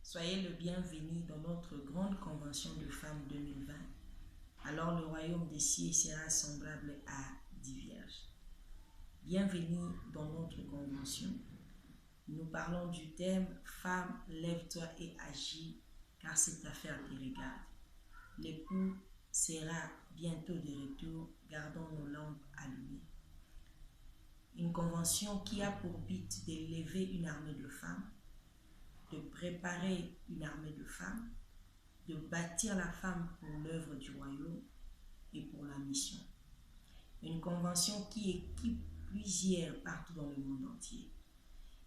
Soyez le bienvenu dans notre grande convention de femmes 2020. Alors le royaume des cieux sera semblable à 10 vierges. Bienvenue dans notre convention. Nous parlons du thème « Femme, lève-toi et agis, car cette affaire te regarde ». L'époux sera bientôt de retour, gardons nos lampes allumées. Une convention qui a pour but d'élever une armée de femmes, de préparer une armée de femmes, de bâtir la femme pour l'œuvre du royaume et pour la mission. Une convention qui équipe plusieurs partout dans le monde entier.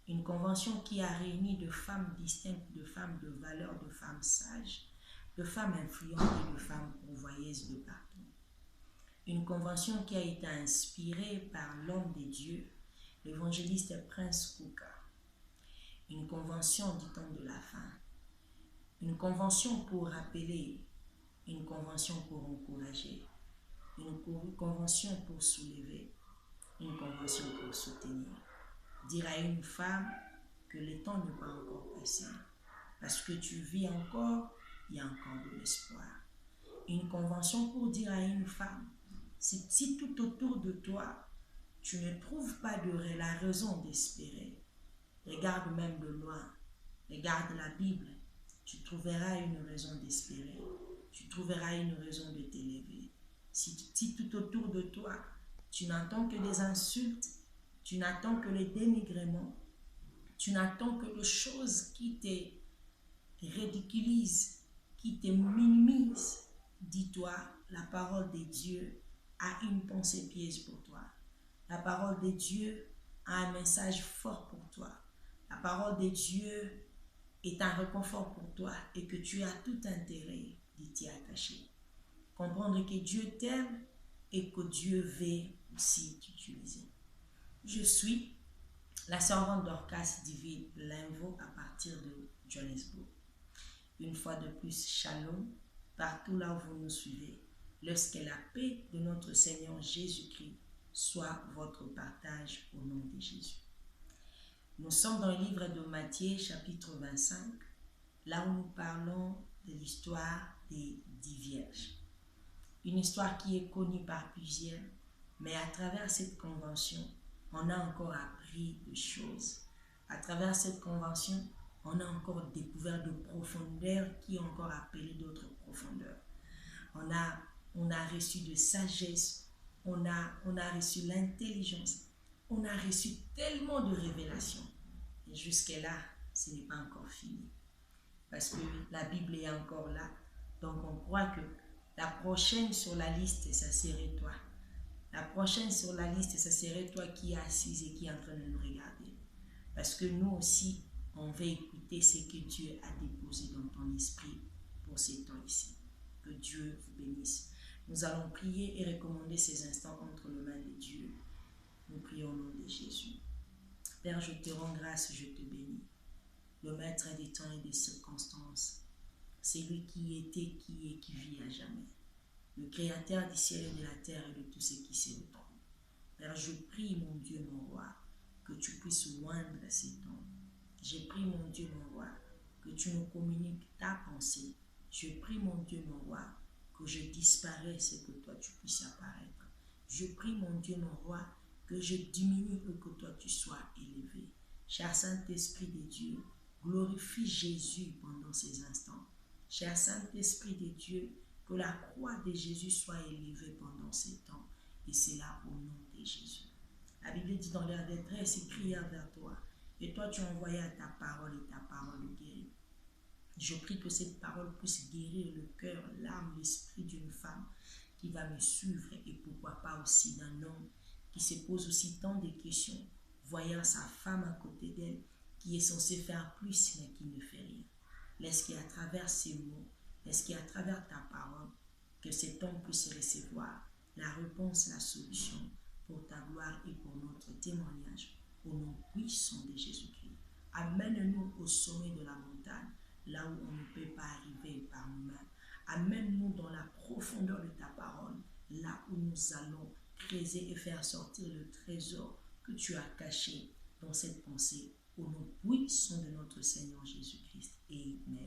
Une convention qui a réuni de femmes distinctes, de femmes de valeur, de femmes sages, de femmes influentes et de femmes pourvoyeuses de partout. Une convention qui a été inspirée par l'homme de Dieu, l'évangéliste Prince Kuka. Une convention du temps de la fin. Une convention pour rappeler, une convention pour encourager, une convention pour soulever, une convention pour soutenir. Dire à une femme que le temps n'est pas encore passé. Parce que tu vis encore, il y a encore de l'espoir. Une convention pour dire à une femme, si tout autour de toi, tu ne trouves pas la raison d'espérer, regarde même de loin, regarde la Bible, tu trouveras une raison d'espérer, tu trouveras une raison de t'élever. Si tout autour de toi, tu n'entends que des insultes, tu n'attends que les dénigrements, tu n'attends que les choses qui te ridiculisent, qui te minimisent, dis-toi, la parole de Dieu a une pensée piège pour toi. La parole de Dieu a un message fort pour toi. La parole de Dieu est un réconfort pour toi et que tu as tout intérêt de t'y attacher. Comprendre que Dieu t'aime et que Dieu veut aussi t'utiliser. Je suis la servante Dorcas David Linvo à partir de Johannesburg. Une fois de plus, shalom, partout là où vous nous suivez, lorsque la paix de notre Seigneur Jésus-Christ soit votre partage au nom de Jésus. Nous sommes dans le livre de Matthieu, chapitre 25, là où nous parlons de l'histoire des 10 vierges. Une histoire qui est connue par plusieurs, mais à travers cette convention, on a encore appris des choses. À travers cette convention, on a encore découvert de profondeurs qui ont encore appelé d'autres profondeurs. On a reçu de sagesse, on a reçu l'intelligence, on a reçu tellement de révélations. Et jusque-là, ce n'est pas encore fini. Parce que la Bible est encore là. Donc on croit que la prochaine sur la liste, ça serait toi. La prochaine sur la liste, ça serait toi qui es assise et qui est en train de nous regarder. Parce que nous aussi, on veut écouter ce que Dieu a déposé dans ton esprit pour ces temps ici. Que Dieu vous bénisse. Nous allons prier et recommander ces instants entre les mains de Dieu. Nous prions au nom de Jésus. Père, je te rends grâce, je te bénis. Le maître des temps et des circonstances. C'est lui qui était, qui est, qui vit à jamais. Le créateur du ciel et de la terre et de tout ce qui s'y retrouve. Père, je prie, mon Dieu, mon roi, que tu puisses oindre ces temps. Je prie, mon Dieu, mon roi, que tu nous communiques ta pensée. Je prie, mon Dieu, mon roi, que je disparaisse et que toi tu puisses apparaître. Je prie, mon Dieu, mon roi, que je diminue et que toi tu sois élevé. Cher Saint-Esprit de Dieu, glorifie Jésus pendant ces instants. Cher Saint-Esprit de Dieu, que la croix de Jésus soit élevée pendant ces temps. Et c'est là au nom de Jésus. La Bible dit dans leur détresse, ils crièrent vers toi. Et toi tu envoyais ta parole et ta parole guérit. Je prie que cette parole puisse guérir le cœur, l'âme, l'esprit d'une femme qui va me suivre et pourquoi pas aussi d'un homme qui se pose aussi tant de questions, voyant sa femme à côté d'elle qui est censée faire plus mais qui ne fait rien. Laisse qu'à travers ces mots, laisse qu'à travers ta parole, que cet homme puisse recevoir la réponse, la solution pour ta gloire et pour notre témoignage au nom puissant de Jésus-Christ. Amène-nous au sommet de la montagne, là où on ne peut pas arriver par nous-mêmes. Amène-nous dans la profondeur de ta parole, là où nous allons creuser et faire sortir le trésor que tu as caché dans cette pensée, au nom puissant de notre Seigneur Jésus-Christ. Amen.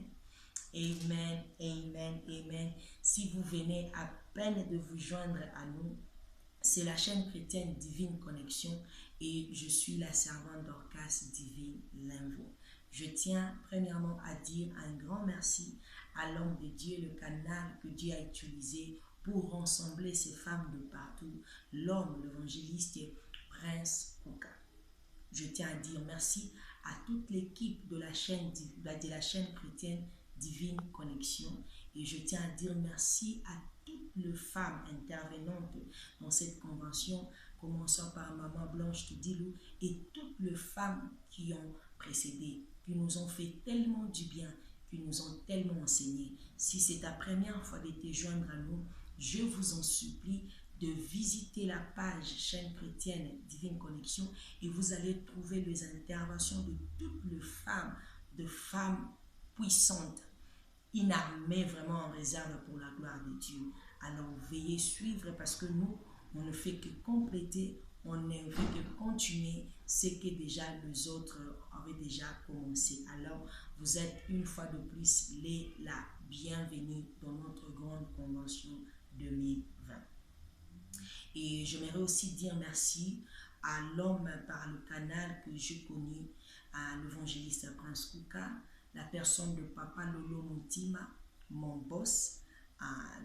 Amen, amen, amen. Si vous venez à peine de vous joindre à nous, c'est la chaîne chrétienne Divine Connexion et je suis la servante Dorcas Divine Linvo. Je tiens premièrement à dire un grand merci à l'homme de Dieu, le canal que Dieu a utilisé pour rassembler ces femmes de partout, l'homme, l'évangéliste Prince Kouka. Je tiens à dire merci à toute l'équipe de la chaîne chrétienne Divine Connexion et je tiens à dire merci à toutes les femmes intervenantes dans cette convention, commençant par Maman Blanche Toudilou et toutes les femmes qui ont précédé, qui nous ont fait tellement du bien, qui nous ont tellement enseigné. Si c'est ta première fois de te joindre à nous, je vous en supplie de visiter la page chaîne chrétienne Divine Connexion et vous allez trouver les interventions de toutes les femmes, de femmes puissantes, inarmées vraiment en réserve pour la gloire de Dieu. Alors veuillez suivre parce que nous, on ne fait que compléter, on ne fait que continuer ce que déjà les autres avaient déjà commencé. Alors vous êtes une fois de plus la bienvenue dans notre grande convention 2020. Et j'aimerais aussi dire merci à l'homme par le canal que je connais, à l'évangéliste Prince Kouka, la personne de Papa Lolo Moutima, mon boss,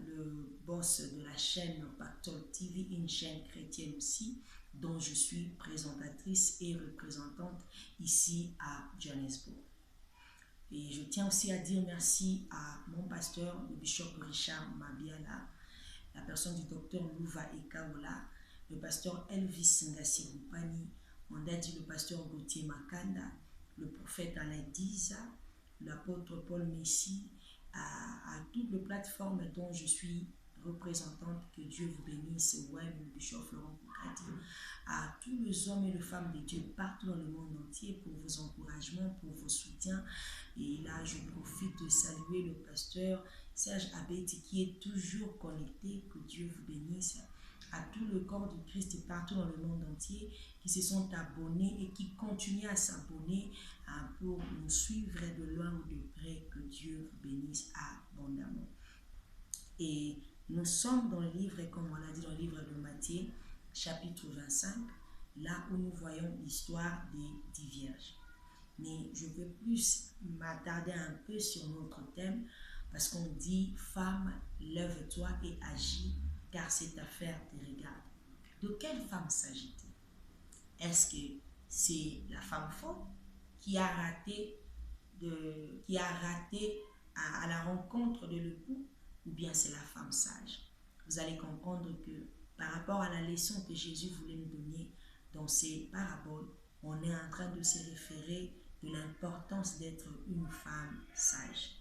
le boss de la chaîne Pactol TV, une chaîne chrétienne aussi, dont je suis présentatrice et représentante ici à Johannesburg. Et je tiens aussi à dire merci à mon pasteur, le bishop Richard Mabiala, la personne du docteur Louva Ekaola, le pasteur Elvis Ngassi Goupani, on a dit le pasteur Gauthier Makanda, le prophète Alain Diza, l'apôtre Paul Messi, à toutes les plateformes dont je suis représentante, que Dieu vous bénisse, ouais, le bishop Florent Koukati, à tous les hommes et les femmes de Dieu partout dans le monde entier pour vos encouragements, pour vos soutiens. Et là, je profite de saluer le pasteur Serge Abeti qui est toujours connecté, que Dieu vous bénisse, à tout le corps du Christ partout dans le monde entier qui se sont abonnés et qui continuent à s'abonner pour nous suivre de loin ou de près, que Dieu vous bénisse abondamment. Et nous sommes dans le livre, comme on l'a dit dans le livre de Matthieu, chapitre 25, là où nous voyons l'histoire des 10 vierges. Mais je veux plus m'attarder un peu sur notre thème, parce qu'on dit, femme, lève-toi et agis, car cette affaire te regarde. De quelle femme s'agit-il? Est-ce que c'est la femme folle qui a raté, à la rencontre de l'époux, ou bien c'est la femme sage? Vous allez comprendre que par rapport à la leçon que Jésus voulait nous donner dans ces paraboles, on est en train de se référer de l'importance d'être une femme sage.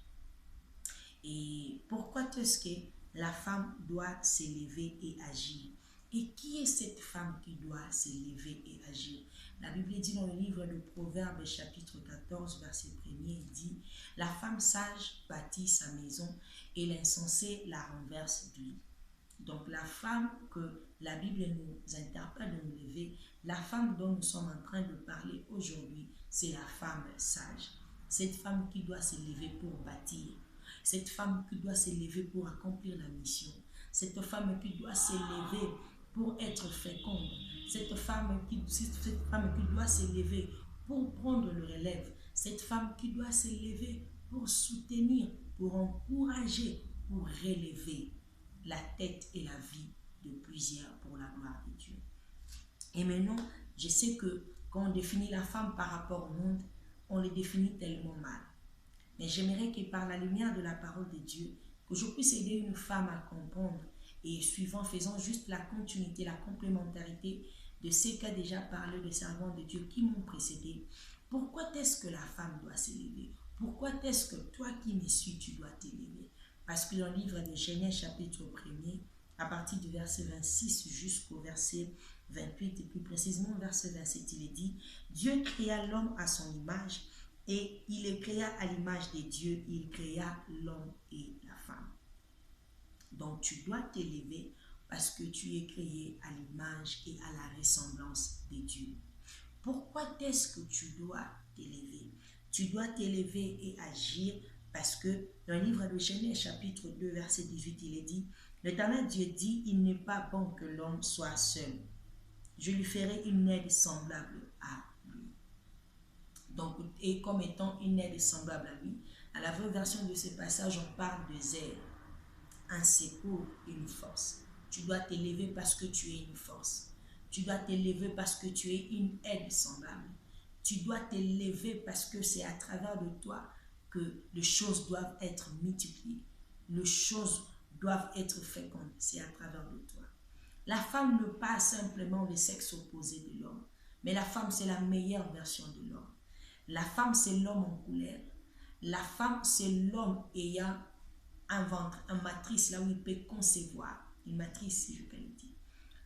Et pourquoi est-ce que la femme doit s'élever et agir? Et qui est cette femme qui doit s'élever et agir? La Bible dit dans le livre de Proverbes, chapitre 14, verset 1er, il dit « La femme sage bâtit sa maison et l'insensé la renverse du lit. » Donc la femme que la Bible nous interpelle de nous lever, la femme dont nous sommes en train de parler aujourd'hui, c'est la femme sage. Cette femme qui doit s'élever pour bâtir. Cette femme qui doit s'élever pour accomplir la mission. Cette femme qui doit s'élever pour être féconde. Cette femme qui doit s'élever pour prendre le relève. Cette femme qui doit s'élever pour soutenir, pour encourager, pour relever la tête et la vie de plusieurs pour la gloire de Dieu. Et maintenant, je sais que quand on définit la femme par rapport au monde, on les définit tellement mal. Mais j'aimerais que par la lumière de la parole de Dieu, que je puisse aider une femme à comprendre et faisant juste la continuité, la complémentarité de ce qu'a déjà parlé les servants de Dieu qui m'ont précédé. Pourquoi est-ce que la femme doit s'élever? Pourquoi est-ce que toi qui me suis, tu dois t'élever? Parce que dans le livre de Genèse, chapitre 1er, à partir du verset 26 jusqu'au verset 28, et plus précisément verset 27, il est dit « Dieu créa l'homme à son image, et il les créa à l'image de Dieu, il créa l'homme et la femme. » Donc tu dois t'élever parce que tu es créé à l'image et à la ressemblance de Dieu. Pourquoi est-ce que tu dois t'élever? Tu dois t'élever et agir Parce que dans le livre de Genèse, chapitre 2, verset 18, il est dit, l'Éternel Dieu dit, il n'est pas bon que l'homme soit seul. Je lui ferai une aide semblable à lui. Donc, et comme étant une aide semblable à lui, à la vraie version de ce passage, on parle de zèle, un secours, une force. Tu dois t'élever parce que tu es une force. Tu dois t'élever parce que tu es une aide semblable. Tu dois t'élever parce que c'est à travers de toi que les choses doivent être multipliées. Les choses doivent être fécondes. C'est à travers de toi. La femme n'est pas simplement le sexe opposé de l'homme, mais la femme, c'est la meilleure version de l'homme. La femme, c'est l'homme en couleur. La femme, c'est l'homme ayant un ventre, une matrice, là où il peut concevoir. Une matrice, si je peux le dire.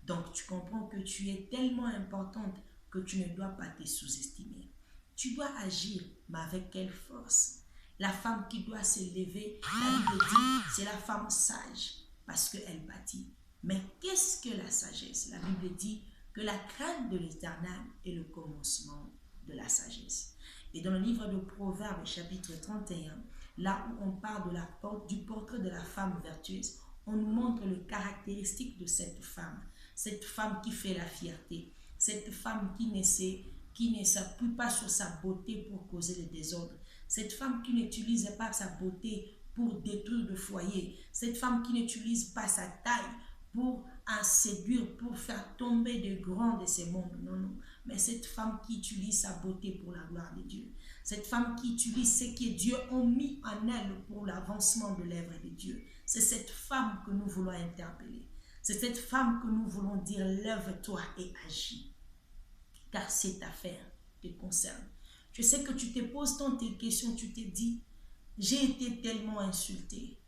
Donc, tu comprends que tu es tellement importante que tu ne dois pas te sous-estimer. Tu dois agir, mais avec quelle force? La femme qui doit s'élever, la Bible dit, c'est la femme sage, parce qu'elle bâtit. Mais qu'est-ce que la sagesse? La Bible dit que la crainte de l'Éternel est le commencement de la sagesse. Et dans le livre de Proverbes, chapitre 31, là où on parle du portrait de la femme vertueuse, on nous montre les caractéristiques de cette femme qui fait la fierté, cette femme qui ne s'appuie pas sur sa beauté pour causer le désordre, cette femme qui n'utilise pas sa beauté pour détruire le foyer, cette femme qui n'utilise pas sa taille pour séduire, pour faire tomber de grands de ces mondes, non, non, mais cette femme qui utilise sa beauté pour la gloire de Dieu, cette femme qui utilise ce que Dieu a mis en elle pour l'avancement de l'œuvre de Dieu. C'est cette femme que nous voulons interpeller. C'est cette femme que nous voulons dire, lève-toi et agis. Car cette affaire te concerne. Je sais que tu te poses tant tes questions, tu te dis, j'ai été tellement insultée.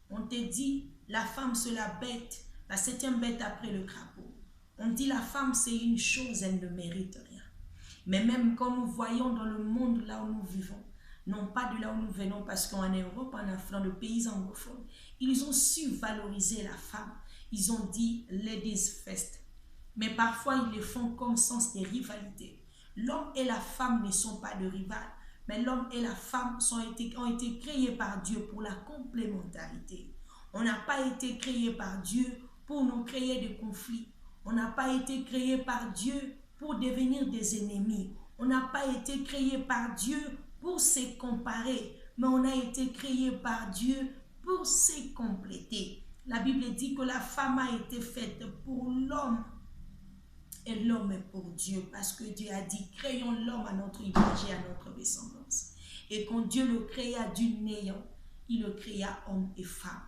On te dit, la femme c'est la bête, la septième bête après le crapaud. On dit, la femme c'est une chose, elle ne mérite rien. Mais même quand nous voyons dans le monde là où nous vivons, non pas de là où nous venons, parce qu'en Europe, en Afrique, dans le pays anglophone, ils ont su valoriser la femme. Ils ont dit « ladies first ». Mais parfois, ils le font comme sens de rivalité. L'homme et la femme ne sont pas de rivales, mais l'homme et la femme ont été créés par Dieu pour la complémentarité. On n'a pas été créés par Dieu pour nous créer des conflits. On n'a pas été créés par Dieu pour devenir des ennemis. On n'a pas été créés par Dieu pour se comparer, mais on a été créé par Dieu pour se compléter. La Bible dit que la femme a été faite pour l'homme et l'homme est pour Dieu, parce que Dieu a dit, créons l'homme à notre image et à notre ressemblance. Et quand Dieu le créa du néant, il le créa homme et femme.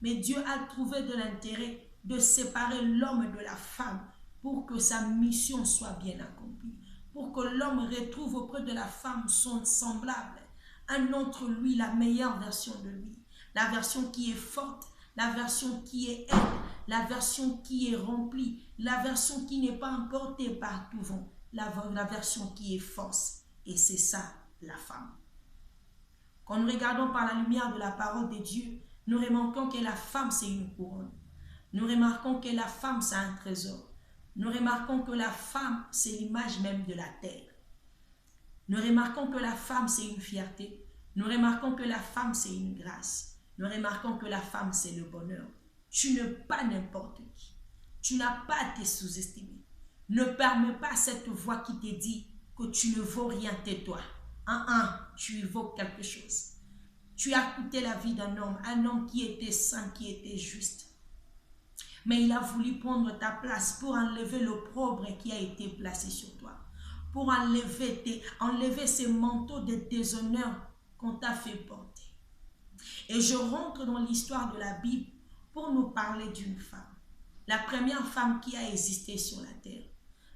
Mais Dieu a trouvé de l'intérêt de séparer l'homme de la femme pour que sa mission soit bien accomplie, pour que l'homme retrouve auprès de la femme son semblable, un autre lui, la meilleure version de lui, la version qui est forte, la version qui est aide, la version qui est remplie, la version qui n'est pas emportée par tout vent, la version qui est force. Et c'est ça, la femme. Quand nous regardons par la lumière de la parole de Dieu, nous remarquons que la femme, c'est une couronne. Nous remarquons que la femme, c'est un trésor. Nous remarquons que la femme, c'est l'image même de la terre. Nous remarquons que la femme, c'est une fierté. Nous remarquons que la femme, c'est une grâce. Nous remarquons que la femme, c'est le bonheur. Tu n'es pas n'importe qui. Tu n'as pas à te sous-estimer. Ne permets pas cette voix qui te dit que tu ne vaux rien, tais-toi. Tu évoques quelque chose. Tu as coûté la vie d'un homme qui était saint, qui était juste. Mais il a voulu prendre ta place pour enlever l'opprobre qui a été placé sur toi. Pour enlever ces manteaux de déshonneur qu'on t'a fait porter. Et je rentre dans l'histoire de la Bible pour nous parler d'une femme. La première femme qui a existé sur la terre.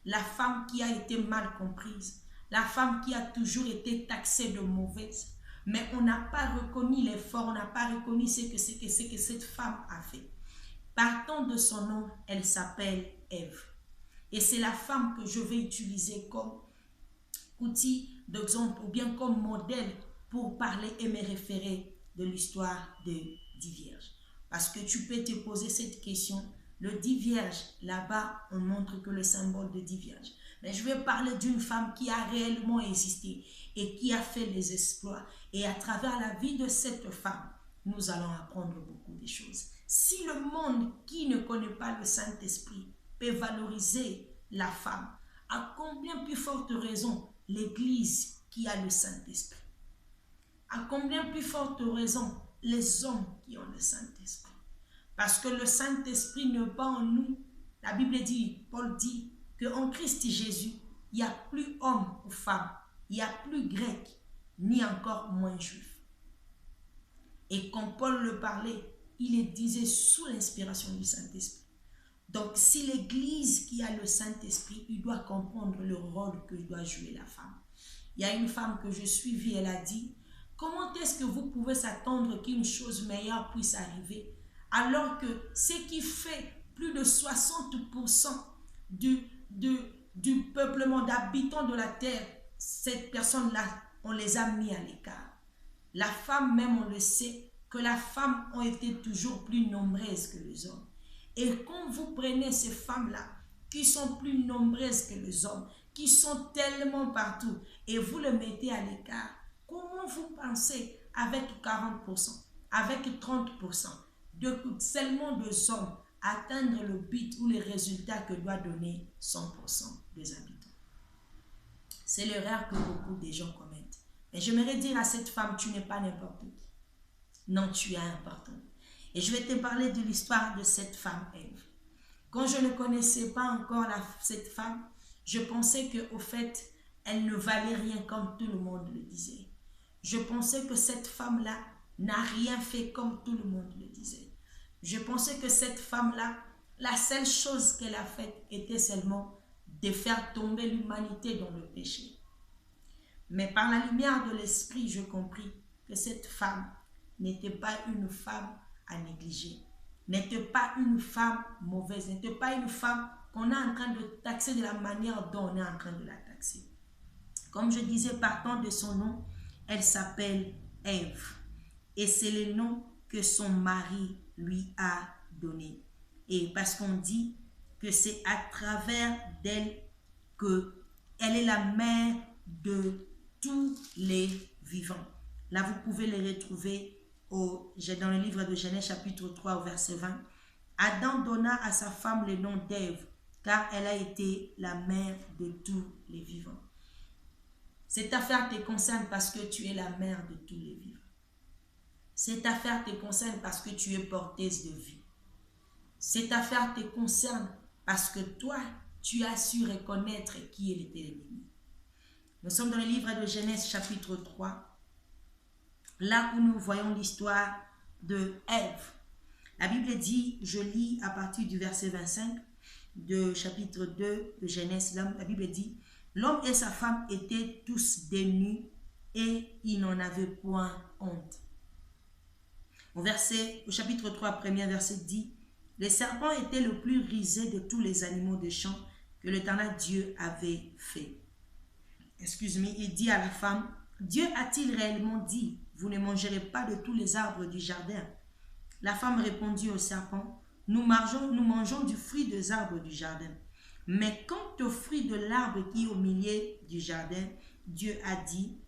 La femme qui a été mal comprise. La femme qui a toujours été taxée de mauvaise. Mais on n'a pas reconnu l'effort, on n'a pas reconnu ce que cette femme a fait. Partant de son nom, elle s'appelle Ève. Et c'est la femme que je vais utiliser comme outil d'exemple ou bien comme modèle pour parler et me référer de l'histoire de 10 vierges. Parce que tu peux te poser cette question, le 10 vierges, là-bas, on montre que le symbole de 10 vierges. Mais je vais parler d'une femme qui a réellement existé et qui a fait des exploits. Et à travers la vie de cette femme, nous allons apprendre beaucoup de choses. Si le monde qui ne connaît pas le Saint-Esprit peut valoriser la femme, à combien plus forte raison l'Église qui a le Saint-Esprit? À combien plus forte raison les hommes qui ont le Saint-Esprit? Parce que le Saint-Esprit n'est pas en nous. La Bible dit, Paul dit, qu'en Christ Jésus, il n'y a plus homme ou femme, il n'y a plus grec, ni encore moins juif. Et quand Paul le parlait, il le disait sous l'inspiration du Saint-Esprit. Donc, si l'Église qui a le Saint-Esprit, il doit comprendre le rôle que doit jouer la femme. Il y a une femme que je suivis, elle a dit, comment est-ce que vous pouvez s'attendre qu'une chose meilleure puisse arriver alors que ce qui fait plus de 60% du peuplement d'habitants de la terre, cette personne-là, on les a mis à l'écart. La femme même, on le sait, que la femme ont été toujours plus nombreuses que les hommes. Et quand vous prenez ces femmes-là, qui sont plus nombreuses que les hommes, qui sont tellement partout, et vous les mettez à l'écart, comment vous pensez avec 40%, avec 30%, seulement deux hommes, atteindre le but ou les résultats que doit donner 100% des habitants? C'est l'erreur que beaucoup de gens commettent. Mais j'aimerais dire à cette femme, tu n'es pas n'importe qui. Non, tu es important. Et je vais te parler de l'histoire de cette femme, Ève. Quand je ne connaissais pas encore cette femme, je pensais qu'au fait, elle ne valait rien comme tout le monde le disait. Je pensais que cette femme-là n'a rien fait comme tout le monde le disait. Je pensais que cette femme-là, la seule chose qu'elle a faite était seulement de faire tomber l'humanité dans le péché. Mais par la lumière de l'esprit, je compris que cette femme n'était pas une femme à négliger, n'était pas une femme mauvaise, n'était pas une femme qu'on est en train de taxer de la manière dont on est en train de la taxer. Comme je disais, partant de son nom, elle s'appelle Ève. Et c'est le nom que son mari lui a donné. Et parce qu'on dit que c'est à travers d'elle qu'elle est la mère de tous les vivants. Là, vous pouvez les retrouver dans le livre de Genèse chapitre 3 au verset 20. Adam donna à sa femme le nom d'Ève, car elle a été la mère de tous les vivants. Cette affaire te concerne parce que tu es la mère de tous les vivants. Cette affaire te concerne parce que tu es porteuse de vie. Cette affaire te concerne parce que toi, tu as su reconnaître qui était l'ennemi. Nous sommes dans le livre de Genèse chapitre 3, là où nous voyons l'histoire de Ève. La Bible dit, je lis à partir du verset 25 de chapitre 2 de Genèse, la Bible dit, l'homme et sa femme étaient tous des nus et ils n'en avaient point honte. Au chapitre 3, premier verset dit, le serpent était le plus rusé de tous les animaux de champ que l'Éternel Dieu avait fait. Excuse-moi, il dit à la femme, Dieu a-t-il réellement dit, vous ne mangerez pas de tous les arbres du jardin? La femme répondit au serpent, nous mangeons du fruit des arbres du jardin. Mais quant au fruit de l'arbre qui est au milieu du jardin, Dieu a dit,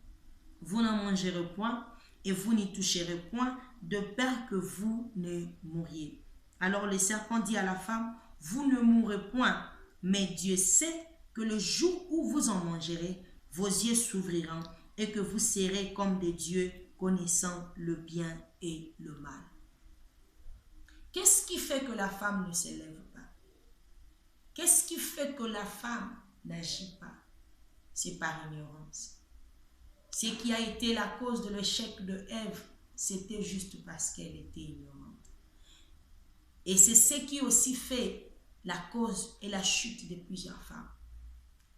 vous n'en mangerez point et vous n'y toucherez point, de peur que vous ne mouriez. Alors le serpent dit à la femme, vous ne mourrez point, mais Dieu sait que le jour où vous en mangerez, vos yeux s'ouvriront et que vous serez comme des dieux connaissant le bien et le mal. Qu'est-ce qui fait que la femme ne s'élève pas? Qu'est-ce qui fait que la femme n'agit pas? C'est par ignorance. Ce qui a été la cause de l'échec de Ève, c'était juste parce qu'elle était ignorante. Et c'est ce qui aussi fait la cause et la chute de plusieurs femmes.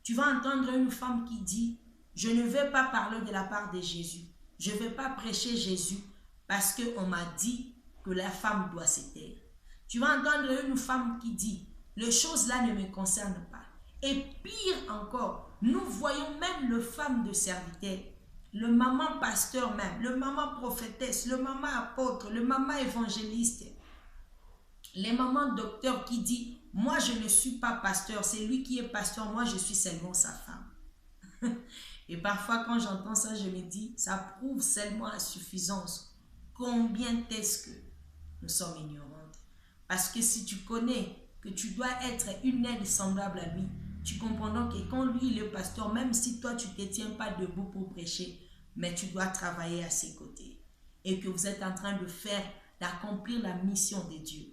Tu vas entendre une femme qui dit, je ne vais pas parler de la part de Jésus. Je ne vais pas prêcher Jésus parce qu'on m'a dit que la femme doit se taire. Tu vas entendre une femme qui dit, les choses là ne me concernent pas. Et pire encore, nous voyons même les femmes de serviteurs, le maman pasteur même, le maman prophétesse, le maman apôtre, le maman évangéliste, Les mamans docteurs qui disent, moi je ne suis pas pasteur, c'est lui qui est pasteur, moi je suis seulement sa femme. Et parfois quand j'entends ça, je me dis, ça prouve seulement la suffisance. Combien est-ce que nous sommes ignorantes? Parce que si tu connais que tu dois être une aide semblable à lui, tu comprends donc que quand lui il est pasteur, même si toi tu ne te tiens pas debout pour prêcher, mais tu dois travailler à ses côtés. Et que vous êtes en train de faire, d'accomplir la mission de Dieu.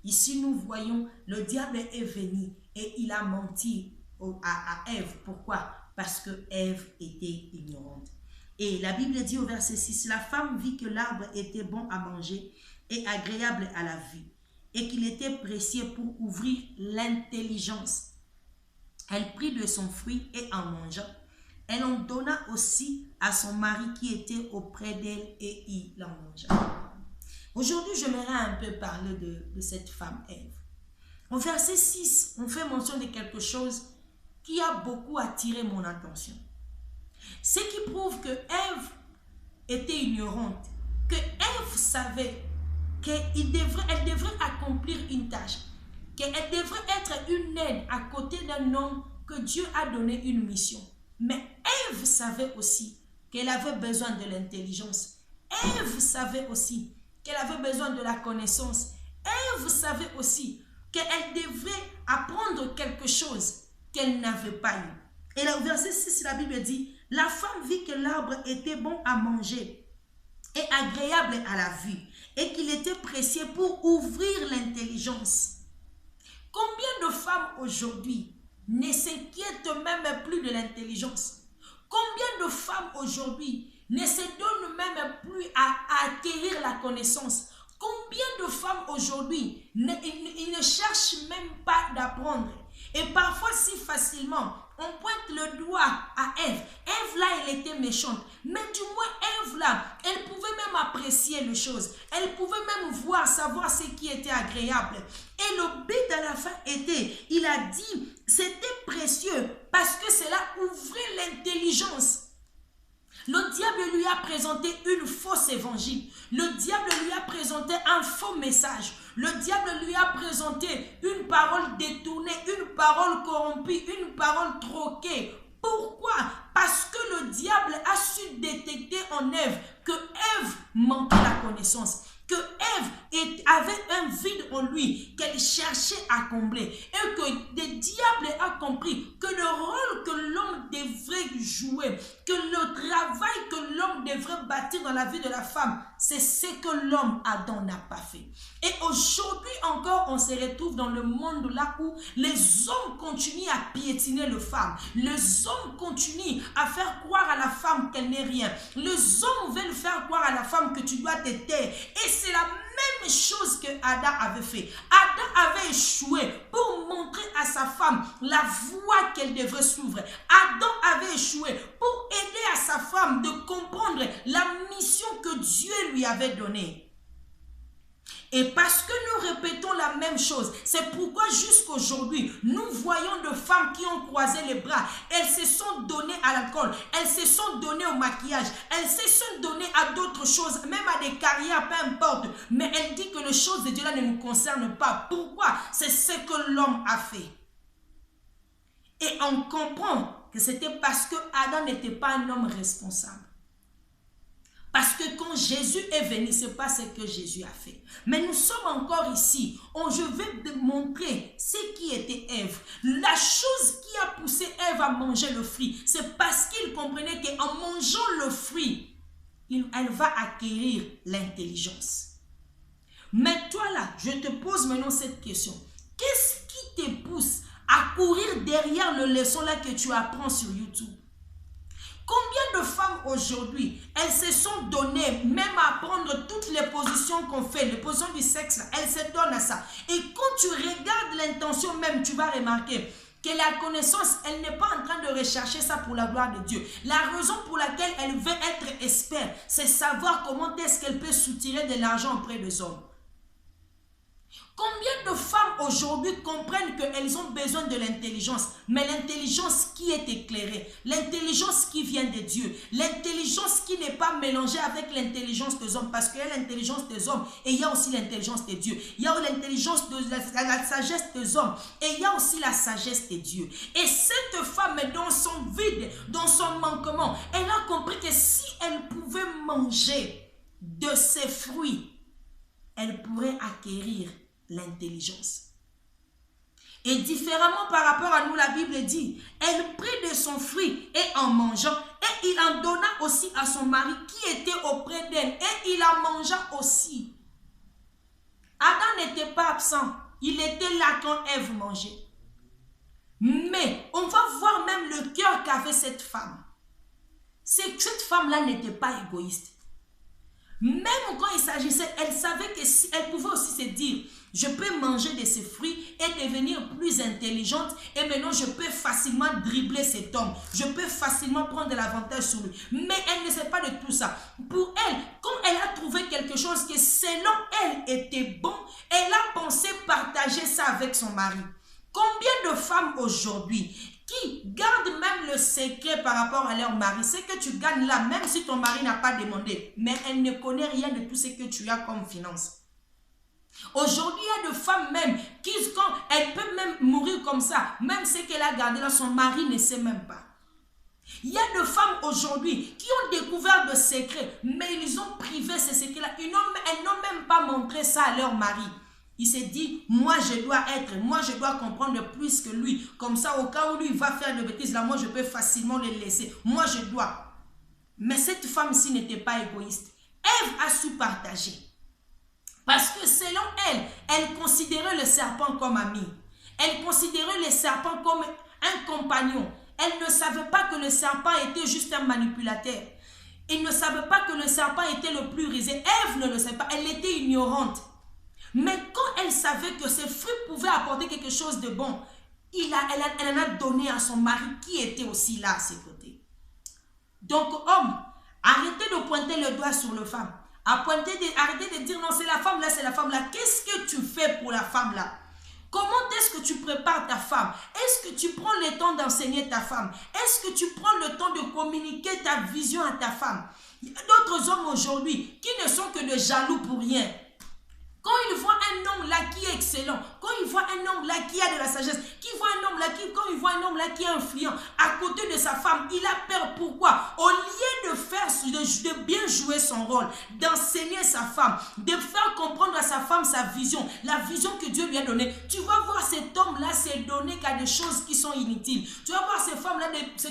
Ici nous voyons, le diable est venu et il a menti à Ève. Pourquoi? Parce que Ève était ignorante. Et la Bible dit au verset 6, la femme vit que l'arbre était bon à manger et agréable à la vue, et qu'il était précieux pour ouvrir l'intelligence. Elle prit de son fruit et en mangea. Elle en donna aussi à son mari qui était auprès d'elle et il en mangea. Aujourd'hui, j'aimerais un peu parler de cette femme Ève. Au verset 6, on fait mention de quelque chose qui a beaucoup attiré mon attention. Ce qui prouve que Ève était ignorante, que Ève savait qu'elle devrait accomplir une tâche, qu'elle devrait être une aide à côté d'un homme que Dieu a donné une mission. Mais Ève savait aussi qu'elle avait besoin de l'intelligence. Ève savait aussi qu'elle avait besoin de la connaissance. Ève savait aussi qu'elle devrait apprendre quelque chose qu'elle n'avait pas eu. Et là, au verset 6, la Bible dit, la femme vit que l'arbre était bon à manger et agréable à la vue, et qu'il était précieux pour ouvrir l'intelligence. Combien de femmes aujourd'hui ne s'inquiètent même plus de l'intelligence? Combien de femmes aujourd'hui ne se donnent même plus à acquérir la connaissance? Combien de femmes aujourd'hui ne cherchent même pas d'apprendre? Et parfois si facilement, on pointe le doigt à Ève. Ève là, elle était méchante. Mais du moins, Ève là, elle pouvait même apprécier les choses. Elle pouvait même voir, savoir ce qui était agréable. Et le but à la fin était, il a dit, c'était précieux parce que cela ouvrait l'intelligence. Le diable lui a présenté une fausse évangile. Le diable lui a présenté un faux message. Le diable lui a présenté une parole détournée, une parole corrompue, une parole troquée. Pourquoi? Parce que le diable a su détecter en Ève que Ève manquait la connaissance, que Ève avait un vide en lui qu'elle cherchait à combler, et que le diable a compris que le rôle que l'homme devrait jouer, que le travail que l'homme devrait bâtir dans la vie de la femme, c'est ce que l'homme Adam n'a pas fait. Et aujourd'hui encore, on se retrouve dans le monde là où les hommes continuent à piétiner les femmes. Les hommes continuent à faire croire à la femme qu'elle n'est rien. Les hommes veulent faire croire à la femme que tu dois te taire. Et c'est la même chose que Adam avait fait. Adam avait échoué pour montrer à sa femme la voie qu'elle devrait suivre. Adam avait échoué pour aider à sa femme de comprendre la mission que Dieu lui avait donnée. Et parce que nous répétons la même chose, c'est pourquoi jusqu'aujourd'hui, nous voyons de femmes qui ont croisé les bras. Elles se sont données à l'alcool, elles se sont données au maquillage, elles se sont données à d'autres choses, même à des carrières, peu importe. Mais elles disent que les choses de Dieu là ne nous concernent pas. Pourquoi? C'est ce que l'homme a fait. Et on comprend que c'était parce que Adam n'était pas un homme responsable. Parce que quand Jésus est venu, ce n'est pas ce que Jésus a fait. Mais nous sommes encore ici. Je vais te montrer ce qui était Ève. La chose qui a poussé Ève à manger le fruit, c'est parce qu'il comprenait qu'en mangeant le fruit, elle va acquérir l'intelligence. Mais toi là, je te pose maintenant cette question. Qu'est-ce qui te pousse à courir derrière le leçon là que tu apprends sur YouTube? Combien de femmes aujourd'hui, elles se sont données même à prendre toutes les positions qu'on fait, les positions du sexe, elles se donnent à ça. Et quand tu regardes l'intention même, tu vas remarquer que la connaissance, elle n'est pas en train de rechercher ça pour la gloire de Dieu. La raison pour laquelle elle veut être experte, c'est savoir comment est-ce qu'elle peut soutirer de l'argent auprès des hommes. Combien de femmes aujourd'hui comprennent qu'elles ont besoin de l'intelligence, mais l'intelligence qui est éclairée, l'intelligence qui vient de Dieu, l'intelligence qui n'est pas mélangée avec l'intelligence des hommes, parce qu'il y a l'intelligence des hommes et il y a aussi l'intelligence de Dieu. Il y a l'intelligence de la sagesse des hommes et il y a aussi la sagesse de Dieu. Et cette femme, dans son vide, dans son manquement, elle a compris que si elle pouvait manger de ces fruits, elle pourrait acquérir l'intelligence. Et différemment par rapport à nous, la Bible dit, elle prit de son fruit et en mangeant, et il en donna aussi à son mari qui était auprès d'elle, et il en mangea aussi. Adam n'était pas absent, il était là quand Ève mangeait. Mais on va voir même le cœur qu'avait cette femme. C'est que cette femme-là n'était pas égoïste. Même quand il s'agissait, elle savait que si elle pouvait aussi se dire, je peux manger de ces fruits et devenir plus intelligente et maintenant je peux facilement dribbler cet homme. Je peux facilement prendre de l'avantage sur lui. Mais elle ne sait pas de tout ça. Pour elle, quand elle a trouvé quelque chose qui selon elle était bon, elle a pensé partager ça avec son mari. Combien de femmes aujourd'hui qui gardent même le secret par rapport à leur mari, c'est que tu gagnes là, même si ton mari n'a pas demandé, mais elle ne connaît rien de tout ce que tu as comme finance. Aujourd'hui, il y a des femmes même qui, quand elles peuvent même mourir comme ça, même ce qu'elle a gardé là, son mari ne sait même pas. Il y a des femmes aujourd'hui qui ont découvert de secrets, mais ils ont privé ces secrets-là. Elles n'ont même pas montré ça à leur mari. Il s'est dit, moi je dois comprendre plus que lui. Comme ça, au cas où lui va faire de bêtises, là, moi je peux facilement le laisser. Moi je dois. Mais cette femme-ci n'était pas égoïste. Ève a su partager. Parce que selon elle, elle considérait le serpent comme ami. Elle considérait le serpent comme un compagnon. Elle ne savait pas que le serpent était juste un manipulateur. Elle ne savait pas que le serpent était le plus rusé. Ève ne le savait pas. Elle était ignorante. Mais quand elle savait que ces fruits pouvaient apporter quelque chose de bon, elle en a donné à son mari qui était aussi là à ses côtés. Donc, homme, arrêtez de pointer le doigt sur la femme. Arrêtez de dire non, c'est la femme là, c'est la femme là. Qu'est-ce que tu fais pour la femme là? Comment est-ce que tu prépares ta femme? Est-ce que tu prends le temps d'enseigner ta femme? Est-ce que tu prends le temps de communiquer ta vision à ta femme? Il y a d'autres hommes aujourd'hui qui ne sont que de jaloux pour rien. Quand il voit un homme là qui est excellent, quand il voit un homme là qui a de la sagesse, quand il voit un homme là qui est influent à côté de sa femme, il a peur. Pourquoi? Au lieu de bien jouer son rôle, d'enseigner sa femme, de faire comprendre à sa femme sa vision, la vision que Dieu lui a donnée, tu vas voir cet homme là se donner qu'à des choses qui sont inutiles. Tu vas voir cet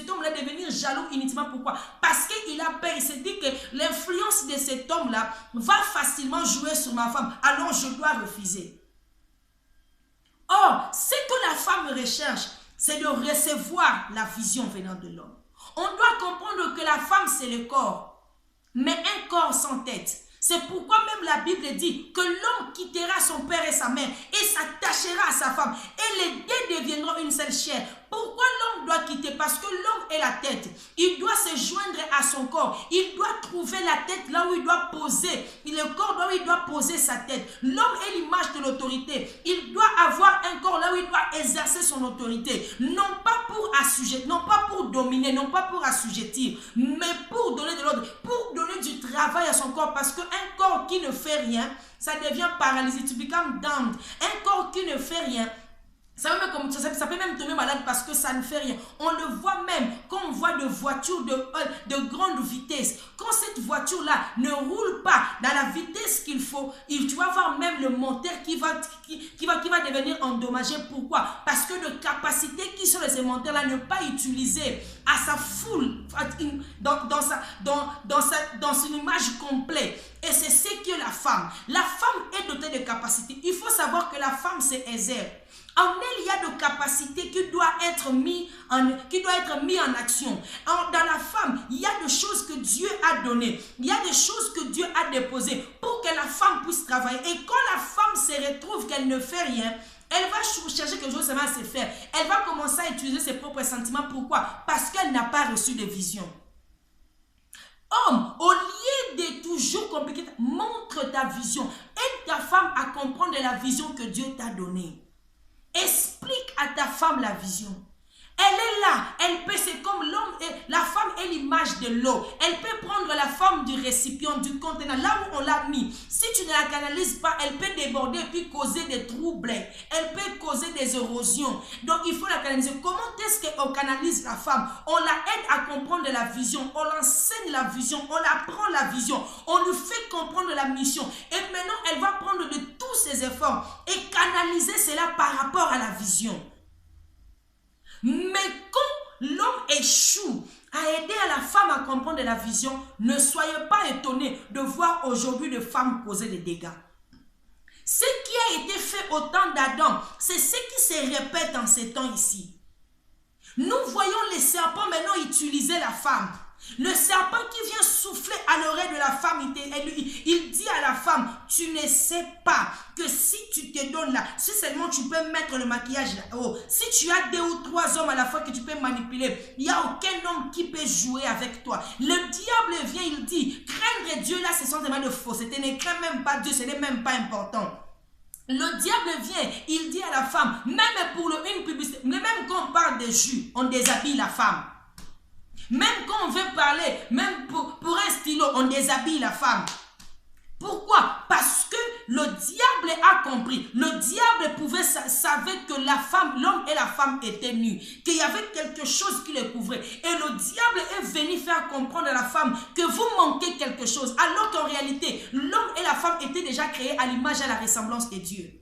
homme là devenir jaloux inutilement. Pourquoi? Parce qu'il a peur. Il se dit que l'influence de cet homme là va facilement jouer sur ma femme. Alors je dois refuser. Or, ce que la femme recherche, c'est de recevoir la vision venant de l'homme. On doit comprendre que la femme, c'est le corps, mais un corps sans tête. C'est pourquoi même la Bible dit que l'homme quittera son père et sa mère et s'attachera à sa femme. Et les deux deviendront une seule chair. Pourquoi l'homme doit quitter? Parce que l'homme est la tête. Il doit se joindre à son corps. Il doit trouver la tête là où il doit poser. Le corps là où il doit poser sa tête. L'homme est l'image de l'autorité. Il doit avoir un corps là où il doit exercer son autorité. Non pas pour assujettir, non pas pour dominer, non pas pour assujettir, mais pour donner de l'ordre, pour donner du travail à son corps. Parce qu'un corps qui ne fait rien, ça devient paralysé. Tu become down. Un corps qui ne fait rien, ça peut même tomber malade parce que ça ne fait rien. On le voit même quand on voit des voitures de grande vitesse. Quand cette voiture-là ne roule pas dans la vitesse qu'il faut, tu vas voir même le moteur qui va devenir endommagé. Pourquoi? Parce que les capacités qui sont de ces moteurs-là ne pas utilisées à sa full, dans son image complète. Et c'est ce que la femme. La femme est dotée de capacités. Il faut savoir que la femme, c'est Ézer. En elle, il y a des capacités qui doivent être mises en action. Dans la femme, il y a des choses que Dieu a données. Il y a des choses que Dieu a déposées pour que la femme puisse travailler. Et quand la femme se retrouve qu'elle ne fait rien, elle va chercher quelque chose à se faire. Elle va commencer à utiliser ses propres sentiments. Pourquoi? Parce qu'elle n'a pas reçu de vision. Homme, au lieu de toujours compliquer, montre ta vision. Aide ta femme à comprendre la vision que Dieu t'a donnée. Explique à ta femme la vision. Elle est là, elle peut, c'est comme l'homme, la femme est l'image de l'eau. Elle peut prendre la forme du récipient, du contenant, là où on l'a mis. Si tu ne la canalises pas, elle peut déborder et puis causer des troubles. Elle peut causer des érosions. Donc il faut la canaliser. Comment est-ce qu'on canalise la femme? On la aide à comprendre la vision, on l'enseigne la vision, on apprend la vision, on lui fait comprendre la mission. Et maintenant, elle va prendre de tous ses efforts et canaliser cela par rapport à la vision. Mais quand l'homme échoue à aider à la femme à comprendre la vision, ne soyez pas étonnés de voir aujourd'hui des femmes causer des dégâts. Ce qui a été fait au temps d'Adam, c'est ce qui se répète en ces temps ici. Nous voyons les serpents maintenant utiliser la femme. Le serpent qui vient souffler à l'oreille de la femme, il dit à la femme, tu ne sais pas que si tu te donnes là, si seulement tu peux mettre le maquillage là-haut, si tu as 2 ou 3 hommes à la fois que tu peux manipuler, il n'y a aucun homme qui peut jouer avec toi. Le diable vient, il dit, craindre Dieu là, ce sont des mains de fausseté, ne crains même pas Dieu, ce n'est même pas important. Le diable vient, il dit à la femme, même pour une publicité, même quand on parle de jus, on déshabille la femme. Même quand on veut parler, même pour un stylo, on déshabille la femme. Pourquoi? Parce que le diable a compris. Le diable savait que la femme, l'homme et la femme étaient nus. Qu'il y avait quelque chose qui les couvrait. Et le diable est venu faire comprendre à la femme que vous manquez quelque chose. Alors qu'en réalité, l'homme et la femme étaient déjà créés à l'image et à la ressemblance de Dieu.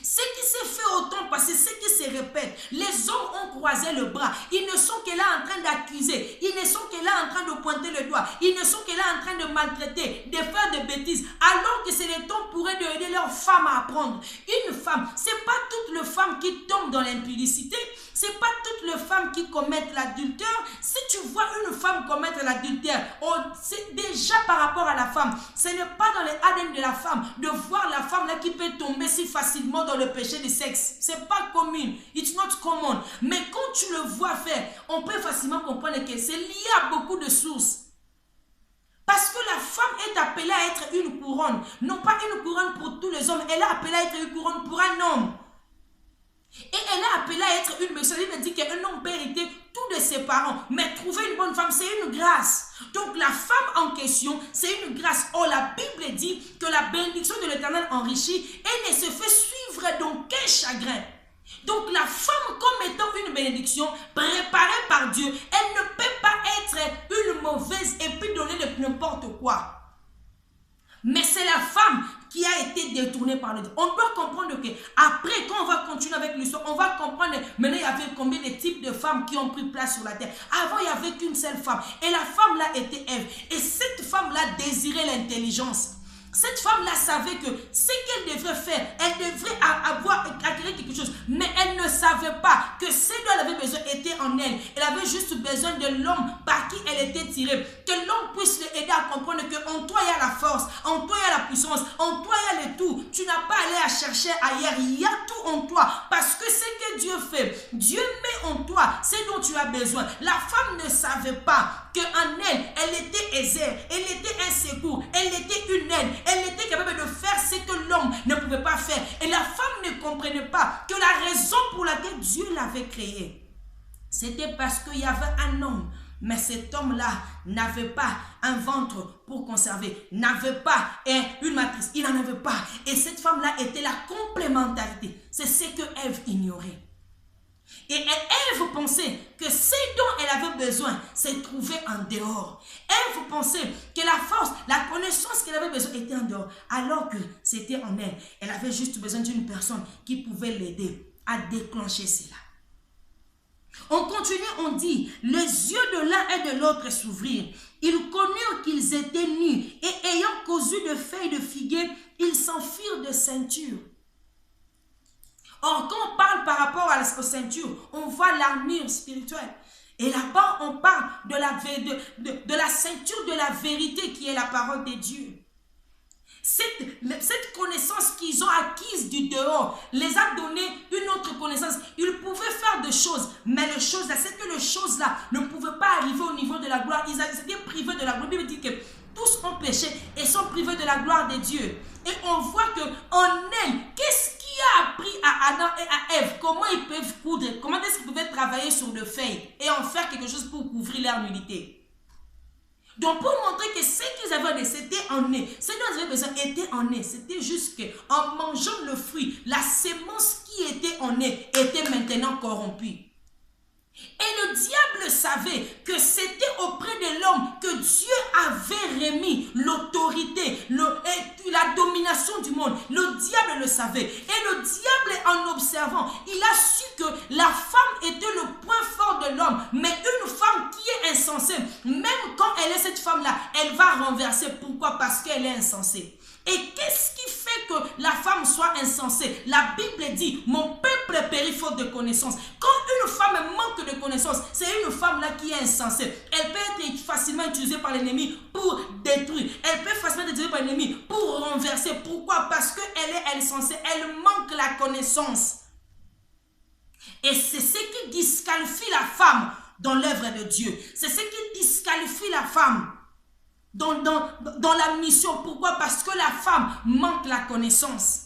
Ce qui s'est fait au temps passé, ce qui se répète, les hommes ont croisé le bras. Ils ne sont que là en train d'accuser. Ils ne sont que là en train de pointer le doigt. Ils ne sont que là en train de maltraiter, de faire des bêtises. Alors que c'est le temps pour eux d'aider leurs femmes à apprendre. Une femme, ce n'est pas toutes les femmes qui tombent dans l'impudicité. Ce n'est pas toutes les femmes qui commettent l'adultère. Si tu vois une femme commettre l'adultère, c'est déjà par rapport à la femme. Ce n'est pas dans les ADN de la femme de voir la femme là qui peut tomber si facilement dans le péché du sexe. Ce n'est pas commun. It's not common. Mais quand tu le vois faire, on peut facilement comprendre que c'est lié à beaucoup de sources. Parce que la femme est appelée à être une couronne. Non pas une couronne pour tous les hommes. Elle est appelée à être une couronne pour un homme. Et elle est appelée à être une personne. Il me dit qu'un homme peut hériter tout de ses parents. Mais trouver une bonne femme, c'est une grâce. Donc la femme en question, c'est une grâce. Oh, la Bible dit que la bénédiction de l'Éternel enrichit et ne se fait suivre d'aucun chagrin. Donc la femme comme étant une bénédiction préparée par Dieu, elle ne peut pas être une mauvaise et puis donner n'importe quoi. Mais c'est la femme qui a été détournée par le Dieu. On doit comprendre que après, quand on va continuer avec l'histoire, on va comprendre, maintenant il y avait combien de types de femmes qui ont pris place sur la terre. Avant, il n'y avait qu'une seule femme. Et la femme là était Ève. Et cette femme là désirait l'intelligence. Cette femme-là savait que ce qu'elle devrait faire, elle devrait acquérir quelque chose. Mais elle ne savait pas que ce dont elle avait besoin était en elle. Elle avait juste besoin de l'homme par qui elle était tirée. Que l'homme puisse l'aider à comprendre qu'en toi, il y a la force, en toi, il y a la puissance, en toi, il y a le tout. Tu n'as pas à aller à chercher ailleurs. Il y a tout en toi. Parce que ce que Dieu fait, Dieu met en toi ce dont tu as besoin. La femme ne savait pas qu'en elle, elle était aisée, elle était un secours, elle était une aide, elle était capable de faire ce que l'homme ne pouvait pas faire. Et la femme ne comprenait pas que la raison pour laquelle Dieu l'avait créée, c'était parce qu'il y avait un homme. Mais cet homme-là n'avait pas un ventre pour conserver, n'avait pas une matrice, il n'en avait pas. Et cette femme-là était la complémentarité. C'est ce que Ève ignorait. Et Ève pensait que ce dont elle avait besoin se trouvait en dehors. Ève pensait que la force, la connaissance qu'elle avait besoin était en dehors, alors que c'était en elle. Elle avait juste besoin d'une personne qui pouvait l'aider à déclencher cela. On continue, on dit, les yeux de l'un et de l'autre s'ouvrirent. Ils connurent qu'ils étaient nus et ayant cousu de feuilles de figuier, ils s'enfuirent de ceinture. Or, quand on parle par rapport aux ceintures, on voit l'armure spirituelle. Et là-bas, on parle de la ceinture de la vérité qui est la parole de Dieu. Cette connaissance qu'ils ont acquise du dehors les a donné une autre connaissance. Ils pouvaient faire des choses, mais les choses là, c'est que les choses là ne pouvaient pas arriver au niveau de la gloire. Ils étaient privés de la gloire. La Bible dit que tous ont péché et sont privés de la gloire de Dieu. Et on voit qu'en elle, qu'est-ce qui a appris à Adam et à Ève? Comment ils peuvent coudre? Comment est-ce qu'ils pouvaient travailler sur le feuilles et en faire quelque chose pour couvrir leur nudité? Donc, pour montrer que ce qu'ils avaient, c'était en nez. Ce dont ils avaient besoin était en nez. C'était juste qu'en mangeant le fruit, la sémence qui était en nez était maintenant corrompue. Et le diable savait que c'était auprès de l'homme que Dieu avait remis l'autorité, la domination du monde. Le diable le savait. Et le diable, en observant, il a su que la femme était le point fort de l'homme. Mais une femme qui est insensée, même quand elle est cette femme-là, elle va renverser. Pourquoi? Parce qu'elle est insensée. Et qu'est-ce qui fait que la femme soit insensée? La Bible dit, mon peuple périt faute de connaissance. Quand une femme manque de connaissance, c'est une femme là qui est insensée. Elle peut être facilement utilisée par l'ennemi pour détruire. Elle peut facilement être utilisée par l'ennemi pour renverser. Pourquoi? Parce qu'elle est insensée. Elle manque la connaissance. Et c'est ce qui disqualifie la femme dans l'œuvre de Dieu. C'est ce qui disqualifie la femme dans la mission. Pourquoi? Parce que la femme manque la connaissance.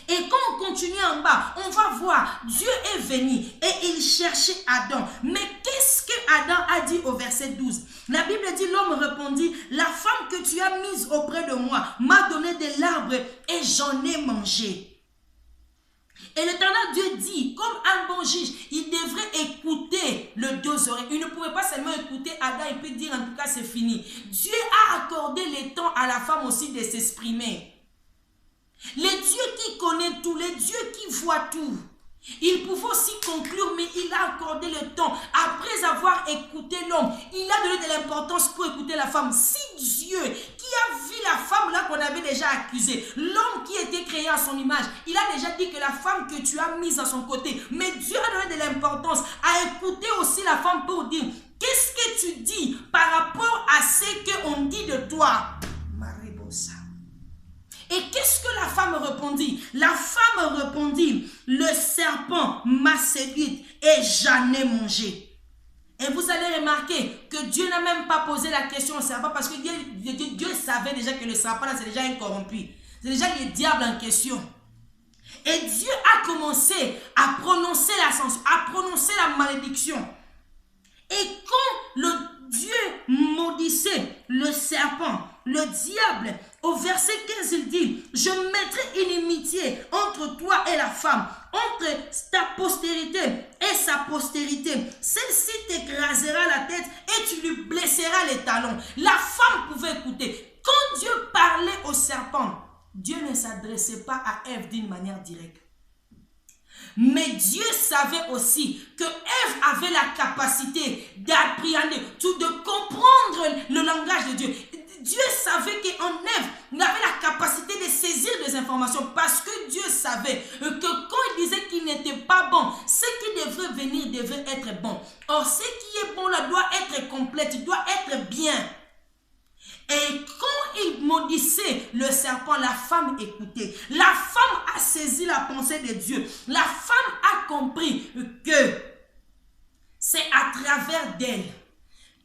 Et quand on continue en bas, on va voir, Dieu est venu et il cherchait Adam. Mais qu'est-ce que Adam a dit au verset 12? La Bible dit, l'homme répondit, la femme que tu as mise auprès de moi m'a donné de l'arbre et j'en ai mangé. Et l'Éternel Dieu dit, comme un bon juge, il devrait écouter le deux oreilles. Il ne pouvait pas seulement écouter Adam et puis dire en tout cas c'est fini. Dieu a accordé le temps à la femme aussi de s'exprimer. Le Dieu qui connaît tout, le Dieu qui voit tout. Il pouvait aussi conclure, mais il a accordé le temps. Après avoir écouté l'homme, il a donné de l'importance pour écouter la femme. Si Dieu, qui a vu la femme là qu'on avait déjà accusée, l'homme qui était créé à son image, il a déjà dit que la femme que tu as mise à son côté, mais Dieu a donné de l'importance à écouter aussi la femme pour dire, qu'est-ce que tu dis par rapport à ce qu'on dit de toi? Maribosa. Et qu'est-ce que la femme répondit? La femme répondit, le serpent m'a séduite et j'en ai mangé. Et vous allez remarquer que Dieu n'a même pas posé la question au serpent parce que Dieu savait déjà que le serpent là c'est déjà un corrompu. C'est déjà le diable en question. Et Dieu a commencé à prononcer la malédiction. Et quand le Dieu maudissait le serpent, le diable, au verset 15, il dit, je mettrai une inimitié entre toi et la femme, entre ta postérité et sa postérité. Celle-ci t'écrasera la tête et tu lui blesseras les talons. La femme pouvait écouter. Quand Dieu parlait au serpent, Dieu ne s'adressait pas à Ève d'une manière directe. Mais Dieu savait aussi que Ève avait la capacité d'appréhender, de comprendre le langage de Dieu. Dieu savait qu'en Ève, il avait la capacité de saisir des informations parce que Dieu savait que quand il disait qu'il n'était pas bon, ce qui devrait venir devait être bon. Or, ce qui est bon là doit être complète, il doit être bien. Et quand il maudissait le serpent, la femme écoutait. La femme a saisi la pensée de Dieu. La femme a compris que c'est à travers d'elle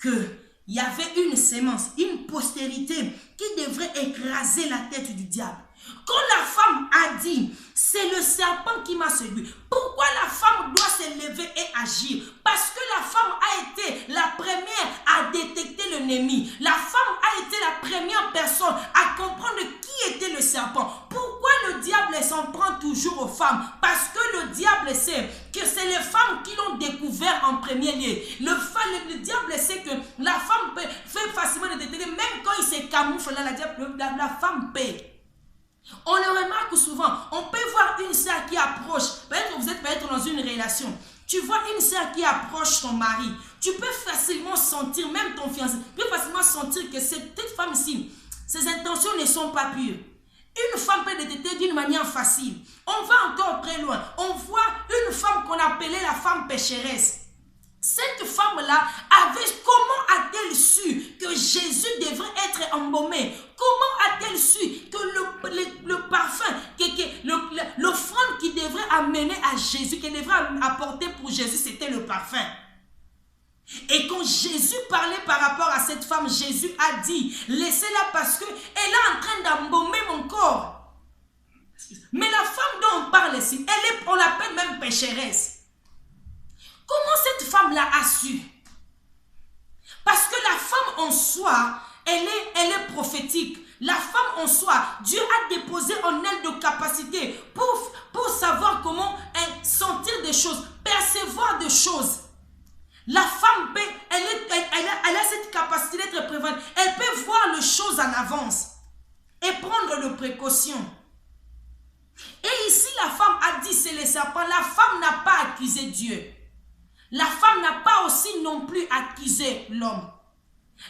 qu'il y avait une sémence, une postérité qui devrait écraser la tête du diable. Quand la femme a dit, c'est le serpent qui m'a séduit. Pourquoi la femme doit se lever et agir? Parce que la femme a été la première à détecter l'ennemi. La femme a été la première personne à comprendre qui était le serpent. Pourquoi le diable s'en prend toujours aux femmes? Parce que le diable sait que c'est les femmes qui l'ont découvert en premier lieu. Le diable sait que la femme fait facilement détecter, même quand il se camoufle là, la femme paie. On le remarque souvent, on peut voir une sœur qui approche, peut-être que vous êtes peut-être dans une relation, tu vois une sœur qui approche son mari, tu peux facilement sentir, même ton fiancé, tu peux facilement sentir que cette femme-ci, ses intentions ne sont pas pures. Une femme peut détecter d'une manière facile. On va encore très loin, on voit une femme qu'on appelait la femme pécheresse. Cette femme-là comment a-t-elle su que Jésus devrait être embaumé? Comment a-t-elle su que le parfum, l'offrande qui devrait amener à Jésus, qu'elle devrait apporter pour Jésus, c'était le parfum? Et quand Jésus parlait par rapport à cette femme, Jésus a dit, laissez-la parce qu'elle est en train d'embaumer mon corps. Mais la femme dont on parle ici, on l'appelle même pécheresse. Comment cette femme-là a su? Parce que la femme en soi, elle est prophétique. La femme en soi, Dieu a déposé en elle de capacités pour savoir comment sentir des choses, percevoir des choses. La femme, elle a cette capacité d'être prévenante. Elle peut voir les choses en avance et prendre de précautions. Et ici, la femme a dit, c'est le serpent. La femme n'a pas accusé Dieu. La femme n'a pas aussi non plus accusé l'homme.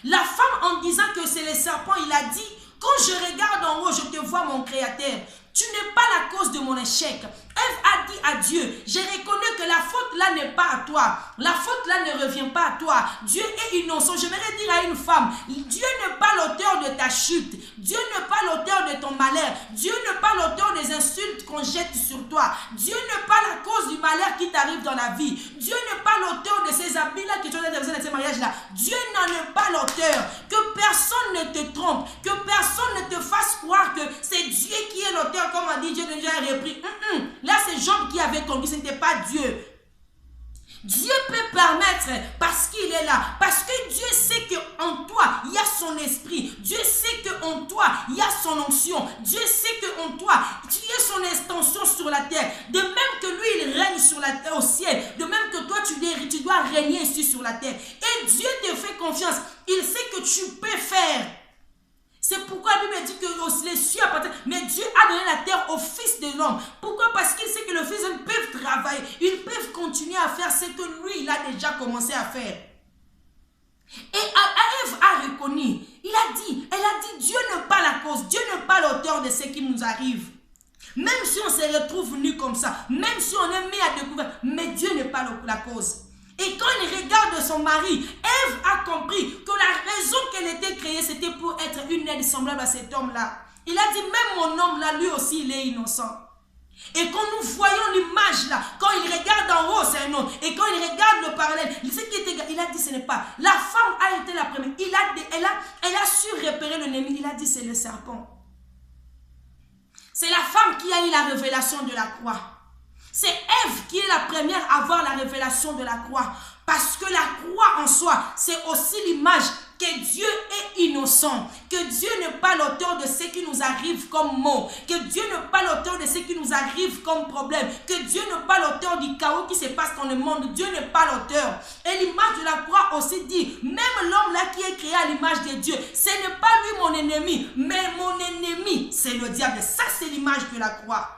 La femme, en disant que c'est le serpent, il a dit, quand je regarde en haut, je te vois mon créateur. Tu n'es pas la cause de mon échec. Ève a dit à Dieu, je reconnais que la faute là n'est pas à toi. La faute là ne revient pas à toi. Dieu est innocent. J'aimerais dire à une femme, Dieu n'est pas l'auteur de ta chute. Dieu n'est pas l'auteur de ton malheur. Dieu n'est pas l'auteur des insultes qu'on jette sur toi. Dieu n'est pas la cause du malheur qui t'arrive dans la vie. Dieu n'est pas l'auteur de ces habits-là qui sont dans ces mariages-là. Dieu n'en est pas l'auteur. Que personne ne te trompe. Que personne ne te fasse croire que c'est Dieu qui est l'auteur, comme a dit Dieu déjà repris. Là, c'est Job qui avait conduit, ce n'était pas Dieu. Dieu peut permettre parce qu'il est là. Parce que Dieu sait qu'en toi, il y a son esprit. Dieu sait qu'en toi, il y a son onction. Dieu sait qu'en toi, tu es son extension sur la terre. De même que lui, il règne sur la terre, au ciel. De même que toi, tu dois régner ici sur la terre. Et Dieu te fait confiance. Il sait que tu peux faire. C'est pourquoi la Bible dit que les cieux appartiennent. Mais Dieu a donné la terre au Fils de l'homme. Pourquoi? Parce qu'il sait que le Fils de l'homme peut travailler. Ils peuvent continuer à faire ce que lui, il a déjà commencé à faire. Et Ève a reconnu. Elle a dit, Dieu n'est pas la cause. Dieu n'est pas l'auteur de ce qui nous arrive. Même si on se retrouve nu comme ça. Même si on est mis à découvert. Mais Dieu n'est pas la cause. Et quand il regarde son mari, Ève a compris que la raison qu'elle était créée, c'était pour être une aide semblable à cet homme-là. Il a dit, même mon homme-là, lui aussi, il est innocent. Et quand nous voyons l'image là, quand il regarde en haut, c'est un homme. Et quand il regarde le parallèle, il a dit, ce n'est pas. La femme a été la première. Elle a su repérer l'ennemi. Il a dit, c'est le serpent. C'est la femme qui a eu la révélation de la croix. C'est Ève qui est la première à avoir la révélation de la croix. Parce que la croix en soi, c'est aussi l'image que Dieu est innocent. Que Dieu n'est pas l'auteur de ce qui nous arrive comme mot. Que Dieu n'est pas l'auteur de ce qui nous arrive comme problème. Que Dieu n'est pas l'auteur du chaos qui se passe dans le monde. Dieu n'est pas l'auteur. Et l'image de la croix aussi dit, même l'homme là qui est créé à l'image de Dieu, ce n'est pas lui mon ennemi. Mais mon ennemi, c'est le diable. Ça, c'est l'image de la croix.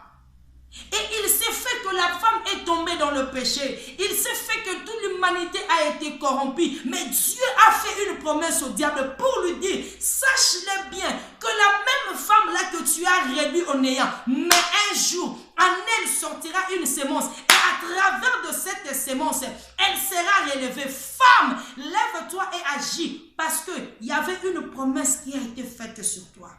Et il s'est fait que la femme est tombée dans le péché. Il s'est fait que toute l'humanité a été corrompue. Mais Dieu a fait une promesse au diable pour lui dire, sache-le bien, que la même femme là que tu as réduit au néant, mais un jour, en elle sortira une sémence. Et à travers de cette sémence, elle sera relevée. Femme, lève-toi et agis. Parce qu'il y avait une promesse qui a été faite sur toi.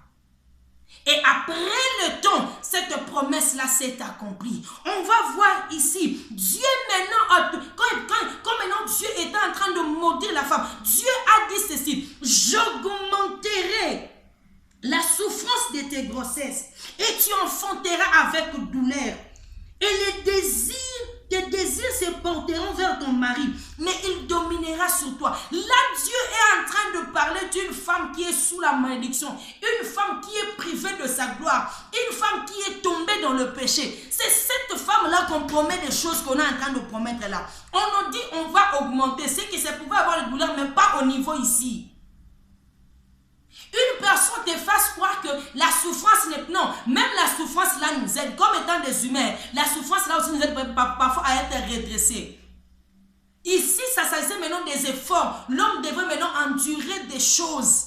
Et après le temps, cette promesse-là s'est accomplie. On va voir ici, Dieu maintenant, quand maintenant Dieu était en train de maudire la femme, Dieu a dit ceci, j'augmenterai la souffrance de tes grossesses et tu enfanteras avec douleur. Et tes désirs se porteront vers ton mari, mais il dominera sur toi. Là, Dieu est en train de parler d'une femme qui est sous la malédiction, une femme qui est privée de sa gloire, une femme qui est tombée dans le péché. C'est cette femme-là qu'on promet des choses qu'on est en train de promettre là. On nous dit on va augmenter, c'est que ça pouvait avoir des douleurs, mais pas au niveau ici. Une personne te fasse croire que la souffrance n'est... Non, même la souffrance là nous aide. Comme étant des humains, la souffrance là aussi nous aide parfois à être redressé. Ici, ça s'agit maintenant des efforts. L'homme devrait maintenant endurer des choses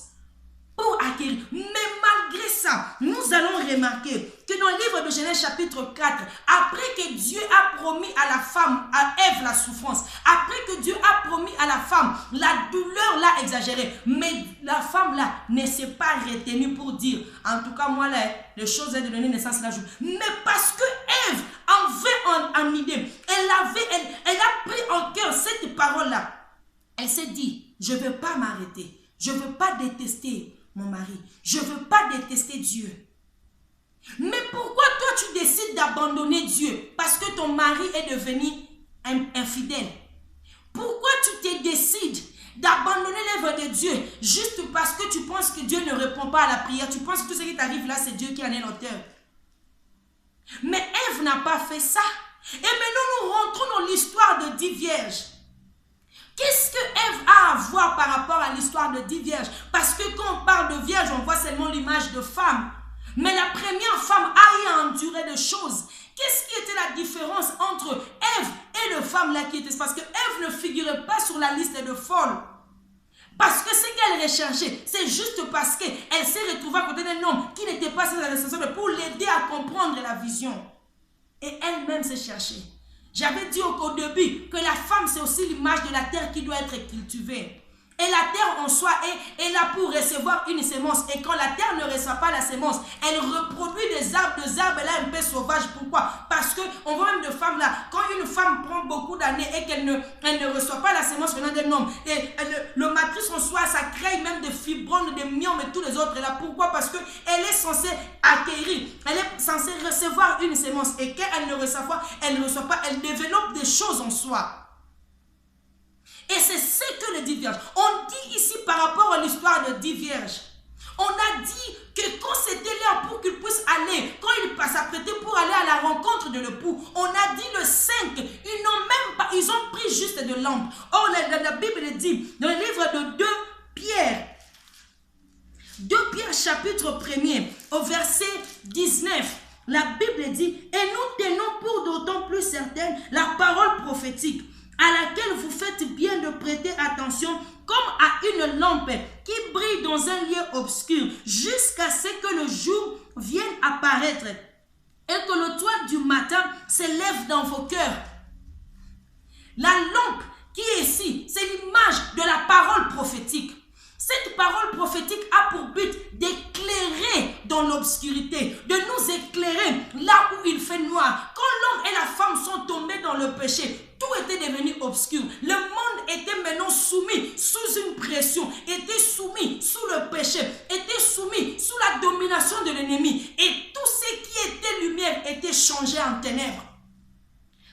pour acquérir. Mais malgré ça, nous allons remarquer que dans le livre de Genèse chapitre 4, après que Dieu a promis à la femme, à Ève la souffrance, après que Dieu a promis à la femme la douleur là exagérée, mais la femme là ne s'est pas retenue pour dire, en tout cas moi là, les choses de donner naissance là, mais parce que Ève avait en idée, elle a pris en cœur cette parole là. Elle s'est dit, je ne veux pas m'arrêter. Je ne veux pas détester mon mari. Je ne veux pas détester Dieu. Mais pourquoi toi tu décides d'abandonner Dieu? Parce que ton mari est devenu infidèle. Pourquoi tu te décides d'abandonner l'œuvre de Dieu juste parce que tu penses que Dieu ne répond pas à la prière? Tu penses que tout ce qui t'arrive là, c'est Dieu qui en est l'auteur. Mais Ève n'a pas fait ça. Et maintenant nous rentrons dans l'histoire de 10 vierges. Qu'est-ce que Ève a à voir par rapport à l'histoire de 10 vierges? Parce que quand on parle de vierge, on voit seulement l'image de femme. Mais la première femme a eu à endurer des choses. Qu'est-ce qui était la différence entre Ève et le femme là qui était? Parce que Ève ne figurait pas sur la liste de folles. Parce que ce qu'elle recherchait, c'est juste parce qu'elle s'est retrouvée à côté d'un homme qui n'était pas assez responsable pour l'aider à comprendre la vision. Et elle-même s'est cherchée. J'avais dit au début que la femme, c'est aussi l'image de la terre qui doit être cultivée. Et la terre en soi est là pour recevoir une sémence. Et quand la terre ne reçoit pas la sémence, elle reproduit des arbres là un peu sauvages. Pourquoi? Parce qu'on voit même de femmes là, quand une femme prend beaucoup d'années et qu'elle ne reçoit pas la sémence venant d'un homme, et le matrice en soi, ça crée même des fibromes, des myomes et tous les autres là. Pourquoi? Parce qu'elle est censée acquérir, elle est censée recevoir une sémence. Et quand elle ne reçoit pas, elle développe des choses en soi. Et c'est ce que les 10 vierges. On dit ici par rapport à l'histoire de 10 vierges. On a dit que quand c'était l'heure pour qu'ils puissent aller, quand ils s'apprêtaient pour aller à la rencontre de l'époux, on a dit le 5, ils ont pris juste de lampes. Or, la Bible dit, dans le livre de 2 Pierre, chapitre 1er, au verset 19, la Bible dit, et nous tenons pour d'autant plus certaine la parole prophétique, à laquelle vous faites bien de prêter attention comme à une lampe qui brille dans un lieu obscur jusqu'à ce que le jour vienne apparaître et que le toit du matin s'élève dans vos cœurs. La lampe qui est ici, c'est l'image de la parole prophétique. Cette parole prophétique a pour but d'éclairer dans l'obscurité, de nous éclairer là où il fait noir. Quand l'homme et la femme sont tombés dans le péché, tout était devenu obscur. Le monde était maintenant soumis sous une pression, était soumis sous le péché, était soumis sous la domination de l'ennemi. Et tout ce qui était lumière était changé en ténèbres.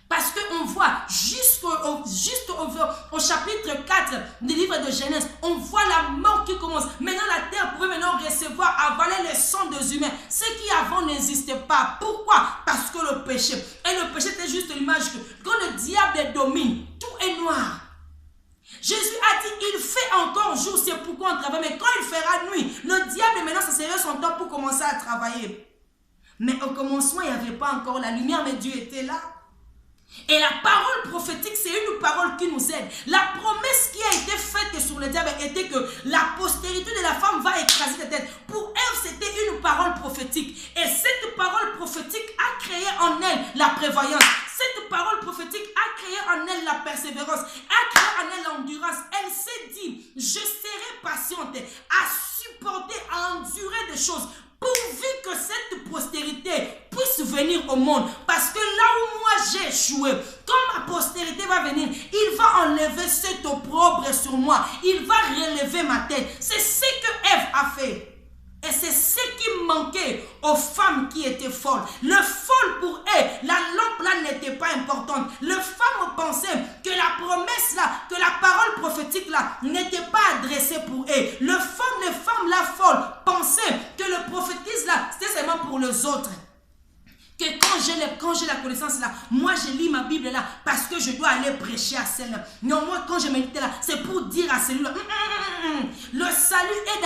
Parce qu'on voit juste au chapitre 4 du livre de Genèse, on voit la mort qui commence. Maintenant, la terre pouvait maintenant recevoir, avaler le sang des humains. Ce qui avant n'existait pas. Pourquoi? Parce que le péché. Et le péché était juste l'image que quand le diable domine, tout est noir. Jésus a dit, il fait encore jour, c'est pourquoi on travaille. Mais quand il fera nuit, le diable maintenant, ça serait son temps pour commencer à travailler. Mais au commencement, il n'y avait pas encore la lumière, mais Dieu était là. Et la parole prophétique, c'est une parole qui nous aide. La promesse qui a été faite sur le diable était que la postérité de la femme va écraser la tête. Pour elle, c'était une parole prophétique. Et cette parole prophétique a créé en elle la prévoyance. Cette parole prophétique a créé en elle la persévérance, a créé en elle l'endurance. Elle s'est dit, je serai patiente à supporter, à endurer des choses, pourvu que cette postérité puisse venir au monde. Parce que là où moi j'ai échoué, quand ma postérité va venir, il va enlever cet opprobre sur moi. Il va relever ma tête. C'est ce que Ève a fait. Et c'est ce qui manquait aux femmes qui étaient folles. Le folle pour eux, la lampe là n'était pas importante. Les femmes pensaient que la promesse là, que la parole prophétique là n'était pas adressée pour eux. Les femmes là folles pensaient que le prophétisme là, c'était seulement pour les autres. Que quand j'ai la connaissance là, moi je lis ma Bible là parce que je dois aller prêcher à celle-là. Non, moi quand je médite là, c'est pour dire à celui-là. Le salut est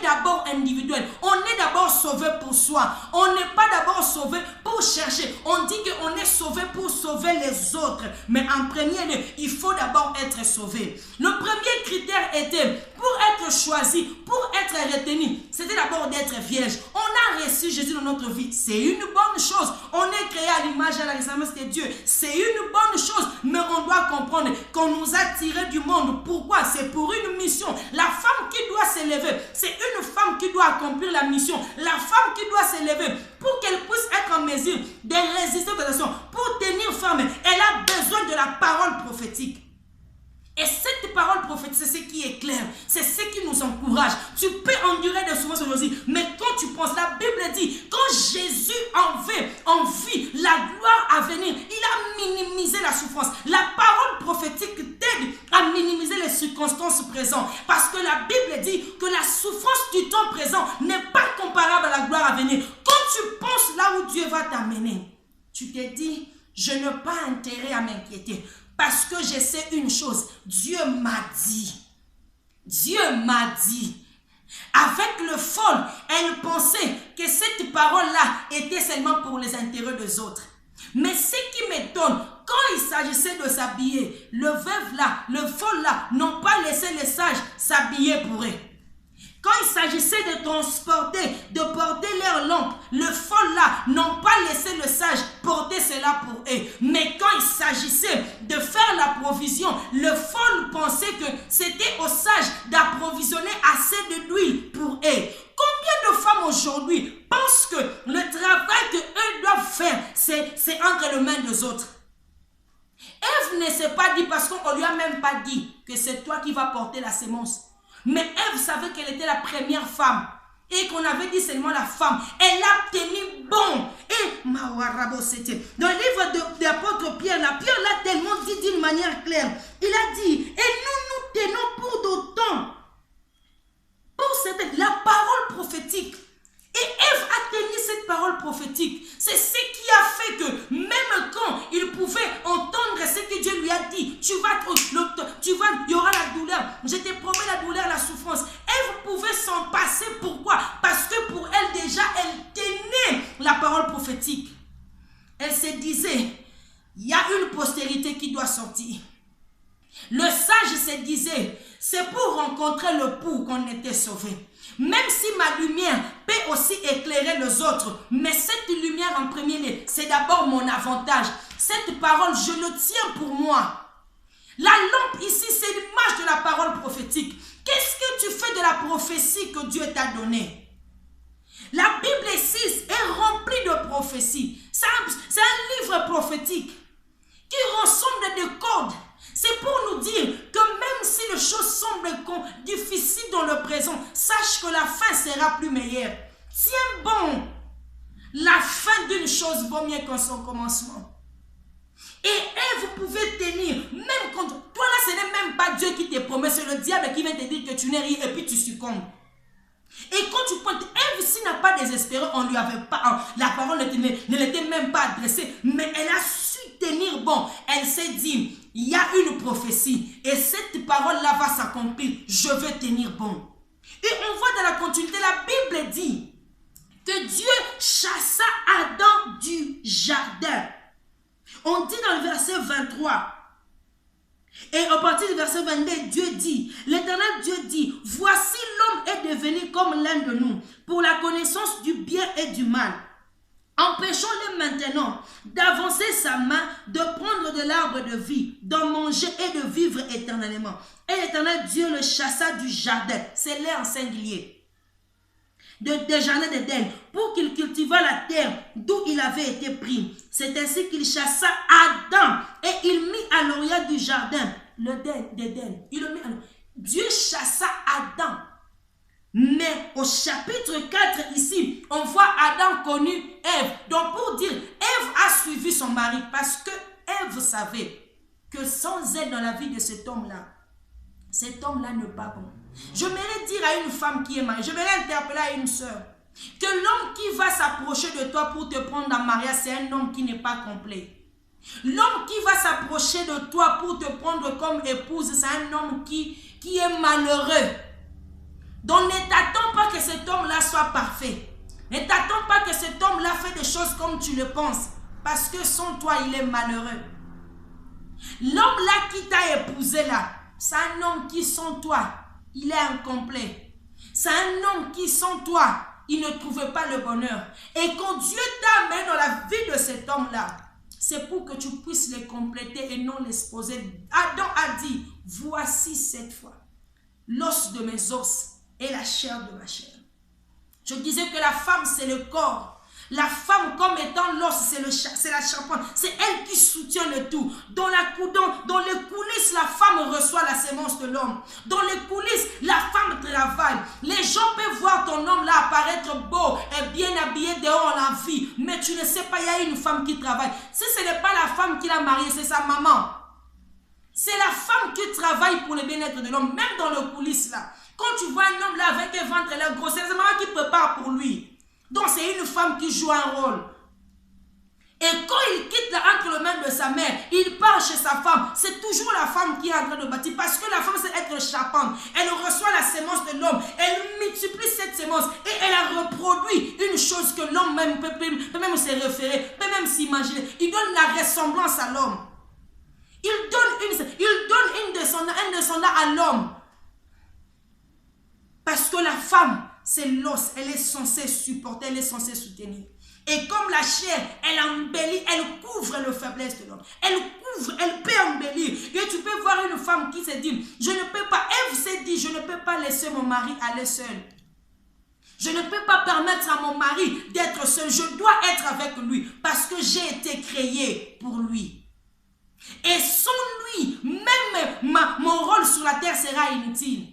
d'abord individuel. On est d'abord sauvé pour soi. On n'est pas d'abord sauvé pour chercher. On dit qu'on est sauvé pour sauver les autres. Mais en premier lieu, il faut d'abord être sauvé. Le premier critère était pour être choisi, pour être retenu, c'était d'abord d'être vierge. On a reçu Jésus dans notre vie. C'est une bonne chose. On est créé à l'image et à la ressemblance de Dieu. C'est une bonne chose. Mais on doit comprendre qu'on nous a tirés du monde. Pourquoi? C'est pour une mission. La femme qui doit s'élever, c'est une femme qui doit accomplir la mission. La femme qui doit s'élever pour qu'elle puisse être en mesure de résister aux tentations, pour tenir ferme. Elle a besoin de la parole prophétique. Et cette parole prophétique, c'est ce qui est clair, c'est ce qui nous encourage. Tu peux endurer des souffrances aujourd'hui, mais quand tu penses, la Bible dit, quand Jésus avait envie la gloire à venir, il a minimisé la souffrance. La parole prophétique t'aide à minimiser les circonstances présentes, parce que la Bible dit que la souffrance du temps présent n'est pas comparable à la gloire à venir. Quand tu penses là où Dieu va t'amener, tu te dis, je n'ai pas intérêt à m'inquiéter. Parce que je sais une chose, Dieu m'a dit. Dieu m'a dit. Avec le folle, elle pensait que cette parole-là était seulement pour les intérêts des autres. Mais ce qui m'étonne, quand il s'agissait de s'habiller, le veuve là, le folle là, n'ont pas laissé les sages s'habiller pour eux. Quand il s'agissait de transporter, de porter leur lampe, le folle là n'ont pas laissé le sage porter cela pour eux. Mais quand il s'agissait de faire la provision, le folle pensait que c'était aux sages d'approvisionner assez de l'huile pour eux. Combien de femmes aujourd'hui pensent que le travail qu'eux doivent faire, c'est entre les mains des autres? Ève ne s'est pas dit, parce qu'on ne lui a même pas dit que c'est toi qui vas porter la sémence. Mais Ève savait qu'elle était la première femme et qu'on avait dit seulement la femme. Elle a tenu bon. Et Mawarabo, c'était dans le livre de l'apôtre Pierre, Pierre l'a tellement dit d'une manière claire. Il a dit, et nous tenons pour d'autant, pour cette, la parole prophétique. Et Ève a tenu cette parole prophétique. C'est ce qui a fait que même quand il pouvait entendre ce que Dieu lui a dit, il y aura la douleur, je te promets la douleur, la souffrance. Ève pouvait s'en passer. Pourquoi? Parce que pour elle déjà, elle tenait la parole prophétique. Elle se disait, il y a une postérité qui doit sortir. Le sage se disait, c'est pour rencontrer le pour qu'on était sauvé. Même si ma lumière peut aussi éclairer les autres, mais cette lumière en premier lieu, c'est d'abord mon avantage. Cette parole, je le tiens pour moi. La lampe ici, c'est l'image de la parole prophétique. Qu'est-ce que tu fais de la prophétie que Dieu t'a donnée? La Bible ici est remplie de prophéties. C'est un livre prophétique qui ressemble des codes. C'est pour nous dire que même si les choses semblent difficiles dans le présent, sache que la fin sera plus meilleure. Tiens bon, la fin d'une chose vaut mieux que son commencement. Et Ève pouvait tenir, même quand toi là, ce n'est même pas Dieu qui te promet, c'est le diable qui vient te dire que tu n'es rien et puis tu succombes. Et quand tu penses, Ève, s'il n'a pas désespéré, on lui avait pas, la parole ne l'était même pas adressée, mais elle a su tenir bon. Elle s'est dit, il y a une prophétie et cette parole-là va s'accomplir, je vais tenir bon. Et on voit dans la continuité, la Bible dit que Dieu chassa Adam du jardin. On dit dans le verset 23, et à partir du verset 22, Dieu dit, l'Éternel Dieu dit, voici l'homme est devenu comme l'un de nous, pour la connaissance du bien et du mal. Empêchons-le maintenant d'avancer sa main, de prendre de l'arbre de vie, d'en manger et de vivre éternellement. Et l'Éternel Dieu le chassa du jardin, c'est l'air en singulier, des jardins d'Éden, pour qu'il cultivât la terre d'où il avait été pris. C'est ainsi qu'il chassa Adam et il mit à l'orient du jardin, d'Éden. Dieu chassa Adam. Mais au chapitre 4 ici, on voit Adam connu Ève. Donc pour dire, Ève a suivi son mari parce que Ève savait que sans elle dans la vie de cet homme-là n'est pas bon. Je m'aimerais dire à une femme qui est mariée, je m'aimerais interpeller à une soeur, que l'homme qui va s'approcher de toi pour te prendre en mariage, c'est un homme qui n'est pas complet. L'homme qui va s'approcher de toi pour te prendre comme épouse, c'est un homme qui est malheureux. Donc ne t'attends pas que cet homme-là soit parfait. Ne t'attends pas que cet homme-là fait des choses comme tu le penses. Parce que sans toi, il est malheureux. L'homme-là qui t'a épousé là, c'est un homme qui sans toi, il est incomplet. C'est un homme qui sans toi, il ne trouvait pas le bonheur. Et quand Dieu t'a amené dans la vie de cet homme-là, c'est pour que tu puisses les compléter et non les sposer. Adam a dit, voici cette fois l'os de mes os et la chair de ma chair. Je disais que la femme, c'est le corps. La femme comme étant l'os, c'est la charpente. C'est elle qui soutient le tout. Dans les coulisses, la femme reçoit la sémence de l'homme. Dans les coulisses, la femme travaille. Les gens peuvent voir ton homme là apparaître beau et bien habillé dehors en la vie. Mais tu ne sais pas, il y a une femme qui travaille. Si ce n'est pas la femme qui l'a marié, c'est sa maman. C'est la femme qui travaille pour le bien-être de l'homme, même dans le coulisses là. Quand tu vois un homme là avec un ventre et la grossesse, c'est maman qui prépare pour lui. Donc c'est une femme qui joue un rôle. Et quand il quitte là, entre les mains de sa mère, il part chez sa femme. C'est toujours la femme qui est en train de bâtir. Parce que la femme, c'est être charpente. Elle reçoit la sémence de l'homme. Elle multiplie cette sémence. Et elle a reproduit une chose que l'homme même peut même se référer, peut même s'imaginer. Il donne la ressemblance à l'homme. Il donne un descendant à l'homme. Parce que la femme, c'est l'os. Elle est censée supporter, elle est censée soutenir. Et comme la chair, elle embellit, elle couvre le faiblesse de l'homme. Elle peut embellir. Et tu peux voir une femme qui se dit, je ne peux pas, Ève s'est dit, je ne peux pas laisser mon mari aller seul. Je ne peux pas permettre à mon mari d'être seul. Je dois être avec lui parce que j'ai été créée pour lui. Et sans lui, même mon rôle sur la terre sera inutile.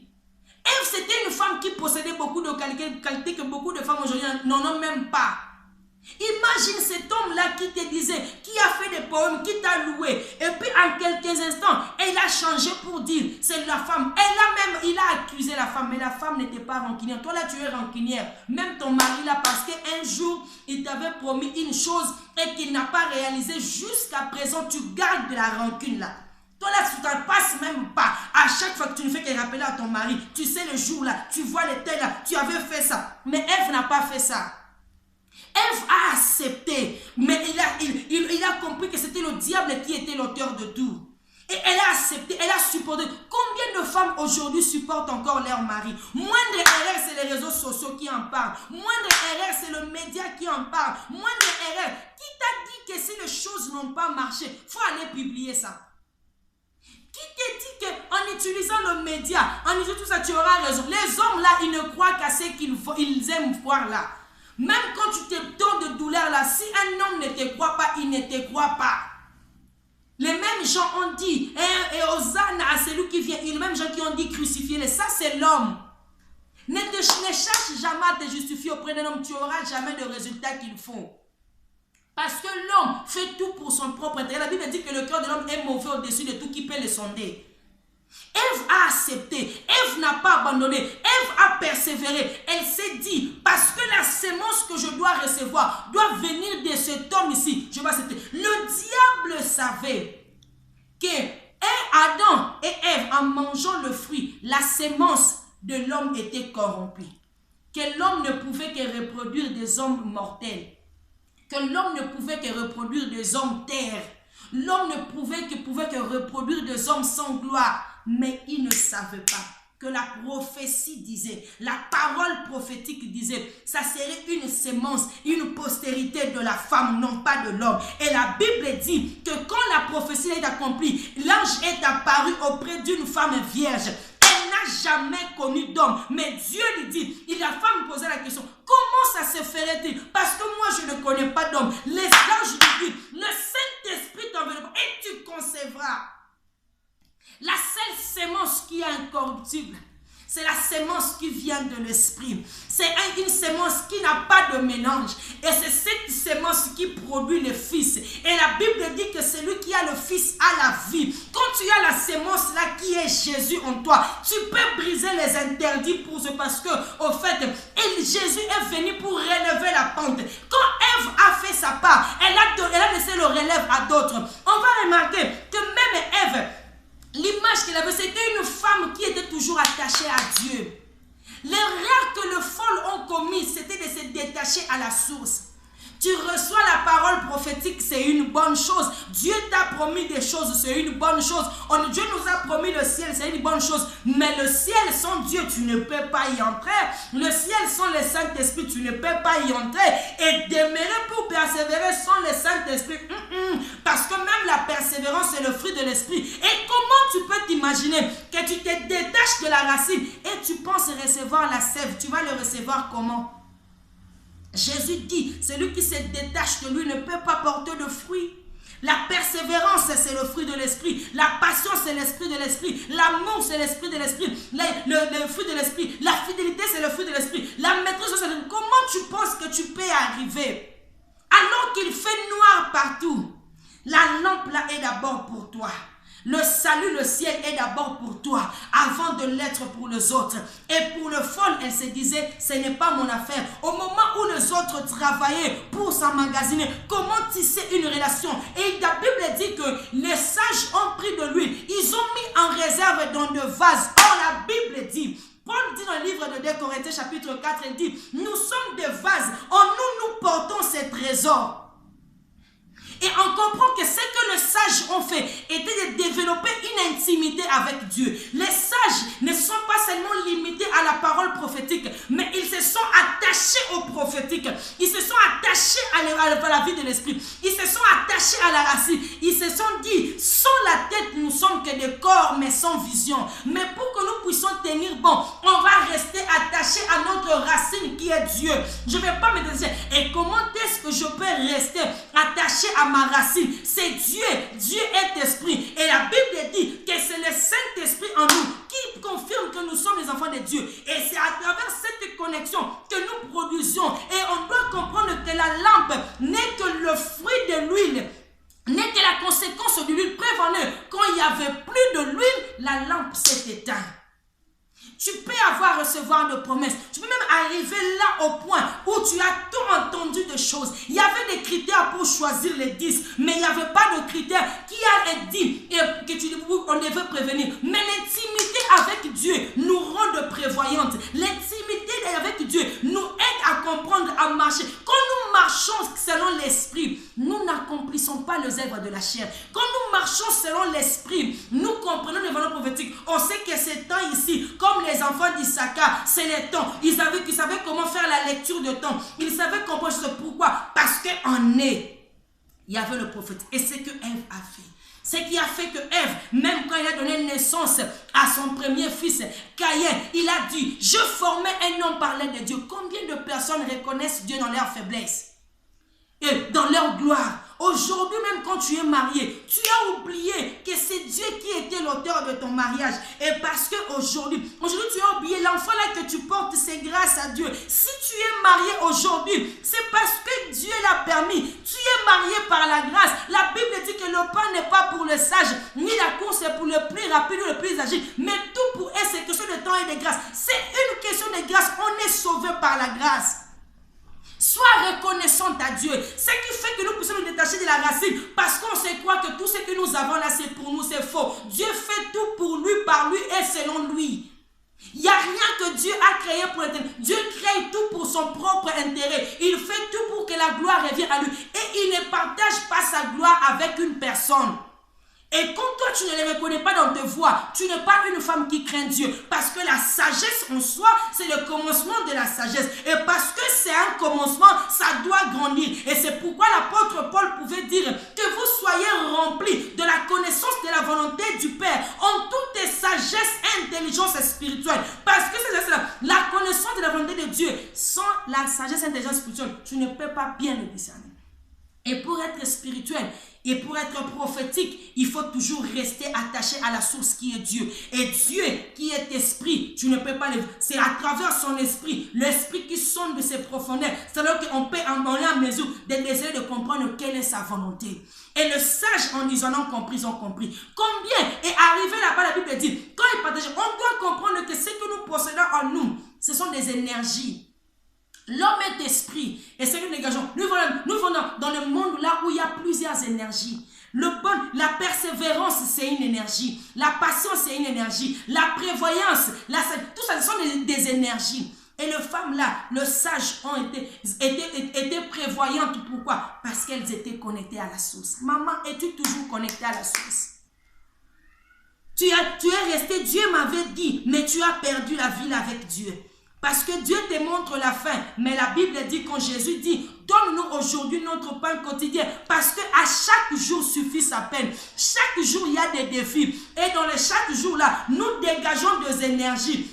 Ève, c'était une femme qui possédait beaucoup de qualités que beaucoup de femmes aujourd'hui n'en ont même pas. Imagine cet homme-là qui te disait, qui a fait des poèmes, qui t'a loué. Et puis en quelques instants, il a changé pour dire, c'est la femme. Il a accusé la femme, mais la femme n'était pas rancunière. Toi là, tu es rancunière. Même ton mari là, parce qu'un jour, il t'avait promis une chose et qu'il n'a pas réalisé. Jusqu'à présent, tu gardes de la rancune là. Toi là, tu t'en passes même pas. À chaque fois que tu ne fais que rappeler à ton mari, tu sais le jour là, tu vois le tel là, tu avais fait ça. Mais Ève n'a pas fait ça. Ève a accepté, mais il a compris que c'était le diable qui était l'auteur de tout. Et elle a accepté, elle a supporté. Combien de femmes aujourd'hui supportent encore leur mari? Moindre erreur, c'est les réseaux sociaux qui en parlent. Moindre erreur, c'est le média qui en parle. Moindre erreur, qui t'a dit que si les choses n'ont pas marché, il faut aller publier ça? Qui te dit qu'en utilisant le média, en utilisant tout ça, tu auras raison? Les hommes là, ils ne croient qu'à ce qu'ils aiment voir là. Même quand tu te donnes de douleur là, si un homme ne te croit pas, il ne te croit pas. Les mêmes gens ont dit, et Hosanna à celui qui vient, les mêmes gens qui ont dit crucifiez-le, ça c'est l'homme. Ne cherche jamais à te justifier auprès d'un homme, tu n'auras jamais le résultat qu'il faut. Parce que l'homme fait tout pour son propre intérêt. La Bible dit que le cœur de l'homme est mauvais au-dessus de tout qui peut le sonder. Ève a accepté, Ève n'a pas abandonné, Ève a persévéré. Elle s'est dit, parce que la sémence que je dois recevoir doit venir de cet homme ici. Je vais accepter. Le diable savait que Adam et Ève, en mangeant le fruit, la sémence de l'homme était corrompue. Que l'homme ne pouvait que reproduire des hommes mortels. Que l'homme ne pouvait que reproduire des hommes terres. L'homme ne pouvait que reproduire des hommes sans gloire. Mais il ne savait pas que la prophétie disait, la parole prophétique disait, ça serait une sémence, une postérité de la femme, non pas de l'homme. Et la Bible dit que quand la prophétie est accomplie, l'ange est apparu auprès d'une femme vierge. Elle n'a jamais connu d'homme. Mais Dieu lui dit, la femme posait la question, comment ça se ferait-il? Parce que moi je ne connais pas d'homme. Les anges lui disent, le Saint-Esprit t'enveloppera et tu concevras. La seule sémence qui est incorruptible, c'est la sémence qui vient de l'esprit. C'est une sémence qui n'a pas de mélange. Et c'est cette sémence qui produit le Fils. Et la Bible dit que celui qui a le Fils a la vie. Quand tu as la sémence là qui est Jésus en toi, tu peux briser les interdits pour ce, parce que au fait, Jésus est venu pour relever la pente. Quand Ève a fait sa part, elle a laissé le relève à d'autres. On va remarquer que même Ève, l'image qu'elle avait, c'était une femme qui était toujours attachée à Dieu. L'erreur que les folles ont commise, c'était de se détacher à la source. Tu reçois la parole prophétique, c'est une bonne chose. Dieu t'a promis des choses, c'est une bonne chose. Dieu nous a promis le ciel, c'est une bonne chose. Mais le ciel sans Dieu, tu ne peux pas y entrer. Le ciel sans le Saint-Esprit, tu ne peux pas y entrer. Et demeurer pour persévérer sans le Saint-Esprit, parce que même la persévérance, c'est le fruit de l'Esprit. Et comment tu peux t'imaginer que tu te détaches de la racine et tu penses recevoir la sève? Tu vas le recevoir comment? Jésus dit, celui qui se détache de lui ne peut pas porter de fruits. La persévérance, c'est le fruit de l'esprit. La patience, c'est l'esprit de l'esprit. L'amour, c'est l'esprit de l'esprit. Le fruit de l'esprit. La fidélité, c'est le fruit de l'esprit. La maîtrise, c'est le... Comment tu penses que tu peux arriver? Alors qu'il fait noir partout, la lampe là est d'abord pour toi. Le salut, le ciel est d'abord pour toi, avant de l'être pour les autres. Et pour le fol, elle se disait, ce n'est pas mon affaire. Au moment où les autres travaillaient pour s'emmagasiner, comment tisser une relation? Et la Bible dit que les sages ont pris de l'huile, ils ont mis en réserve dans de vases. Or, la Bible dit, Paul dit dans le livre de 2 Corinthiens chapitre 4, il dit, nous sommes des vases, en nous portons ces trésors. Et on comprend que ce que les sages ont fait était de développer une intimité avec Dieu. Les sages ne sont pas seulement limités à la parole prophétique, mais ils se sont attachés au prophétique. Ils se sont attachés à la vie de l'esprit. Ils se sont attachés à la racine. Ils se sont dit, sans la tête, nous sommes que des corps, mais sans vision. Mais pour que nous puissions tenir bon, on va rester attachés à notre racine qui est Dieu. Je ne vais pas me dire, et comment est-ce que je peux rester attaché à ma racine? C'est Dieu. Dieu est esprit. Et la Bible dit que c'est le Saint-Esprit en nous qui confirme que nous sommes les enfants de Dieu. Et c'est à travers cette connexion que nous produisons. Et on doit comprendre que la lampe n'est que le fruit de l'huile, n'est que la conséquence de l'huile prévenue. Quand il n'y avait plus de l'huile, la lampe s'est éteinte. Tu peux recevoir de promesses. Tu peux même arriver là au point où tu as tout entendu de choses. Il y avait des critères pour choisir les 10, mais il n'y avait pas de critères qui a dit qu'on devait prévenir. Mais l'intimité avec Dieu nous rend de prévoyantes. L'intimité avec Dieu nous aide à comprendre, à marcher. Quand nous marchons selon l'esprit, nous n'accomplissons pas les œuvres de la chair. Quand nous marchons selon l'esprit, nous comprenons les valeurs prophétiques. On sait que ces temps ici, comme les enfants d'Issachar, c'est les temps. Ils savaient comment faire la lecture de temps. Ils savaient comprendre pourquoi. Parce qu'en est, il y avait le prophète. Et c'est que Ève a fait. Ce qui a fait que Ève, même quand il a donné naissance à son premier fils, Caïn, il a dit, je formais un homme par l'aide de Dieu. Combien de personnes reconnaissent Dieu dans leur faiblesse et dans leur gloire? Aujourd'hui, même quand tu es marié, tu as oublié que c'est Dieu qui était l'auteur de ton mariage. Et parce qu'aujourd'hui, tu as oublié l'enfant là que tu portes, c'est grâce à Dieu. Si tu es marié aujourd'hui, c'est parce que Dieu l'a permis. Tu es marié par la grâce. La Bible dit que le pain n'est pas pour le sage, ni la course est pour le plus rapide ou le plus âgé. Mais tout pour elle, c'est question de temps et de grâce. C'est une question de grâce. On est sauvé par la grâce. Sois reconnaissante à Dieu. Ce qui fait que nous puissions nous détacher de la racine. Parce qu'on se croit que tout ce que nous avons là, c'est pour nous, c'est faux. Dieu fait tout pour lui, par lui et selon lui. Il n'y a rien que Dieu a créé pour l'éternel. Dieu crée tout pour son propre intérêt. Il fait tout pour que la gloire revienne à lui. Et il ne partage pas sa gloire avec une personne. Et quand toi tu ne les reconnais pas dans tes voies, tu n'es pas une femme qui craint Dieu. Parce que la sagesse en soi, c'est le commencement de la sagesse. Et parce que c'est un commencement, ça doit grandir. Et c'est pourquoi l'apôtre Paul pouvait dire que vous soyez remplis de la connaissance de la volonté du Père en toute sagesse, intelligence et spirituelle. Parce que c'est la connaissance de la volonté de Dieu. Sans la sagesse, intelligence spirituelle, tu ne peux pas bien le discerner. Et pour être spirituel et pour être prophétique, il faut toujours rester attaché à la source qui est Dieu. Et Dieu qui est esprit, tu ne peux pas le... C'est à travers son esprit, l'esprit qui sonde de ses profondeurs. C'est là qu'on peut en aller à mesure de désirer de comprendre quelle est sa volonté. Et le sage, en disant non compris, ils ont compris. Combien est arrivé là-bas, la Bible dit, quand il partage, on doit comprendre que ce que nous possédons en nous, ce sont des énergies. L'homme est esprit. Et c'est que nous dégageons. Nous venons dans le monde là où il y a plusieurs énergies. La persévérance, c'est une énergie. La patience, c'est une énergie. La prévoyance, tout ça, ce sont des énergies. Et les femmes là, le sage ont été prévoyantes. Pourquoi? Parce qu'elles étaient connectées à la source. Maman, es-tu toujours connectée à la source? Tu es resté, Dieu m'avait dit, mais tu as perdu la vie avec Dieu. Parce que Dieu te montre la fin. Mais la Bible dit, quand Jésus dit, donne-nous aujourd'hui notre pain quotidien. Parce que à chaque jour suffit sa peine. Chaque jour, il y a des défis. Et dans chaque jour là, nous dégageons des énergies.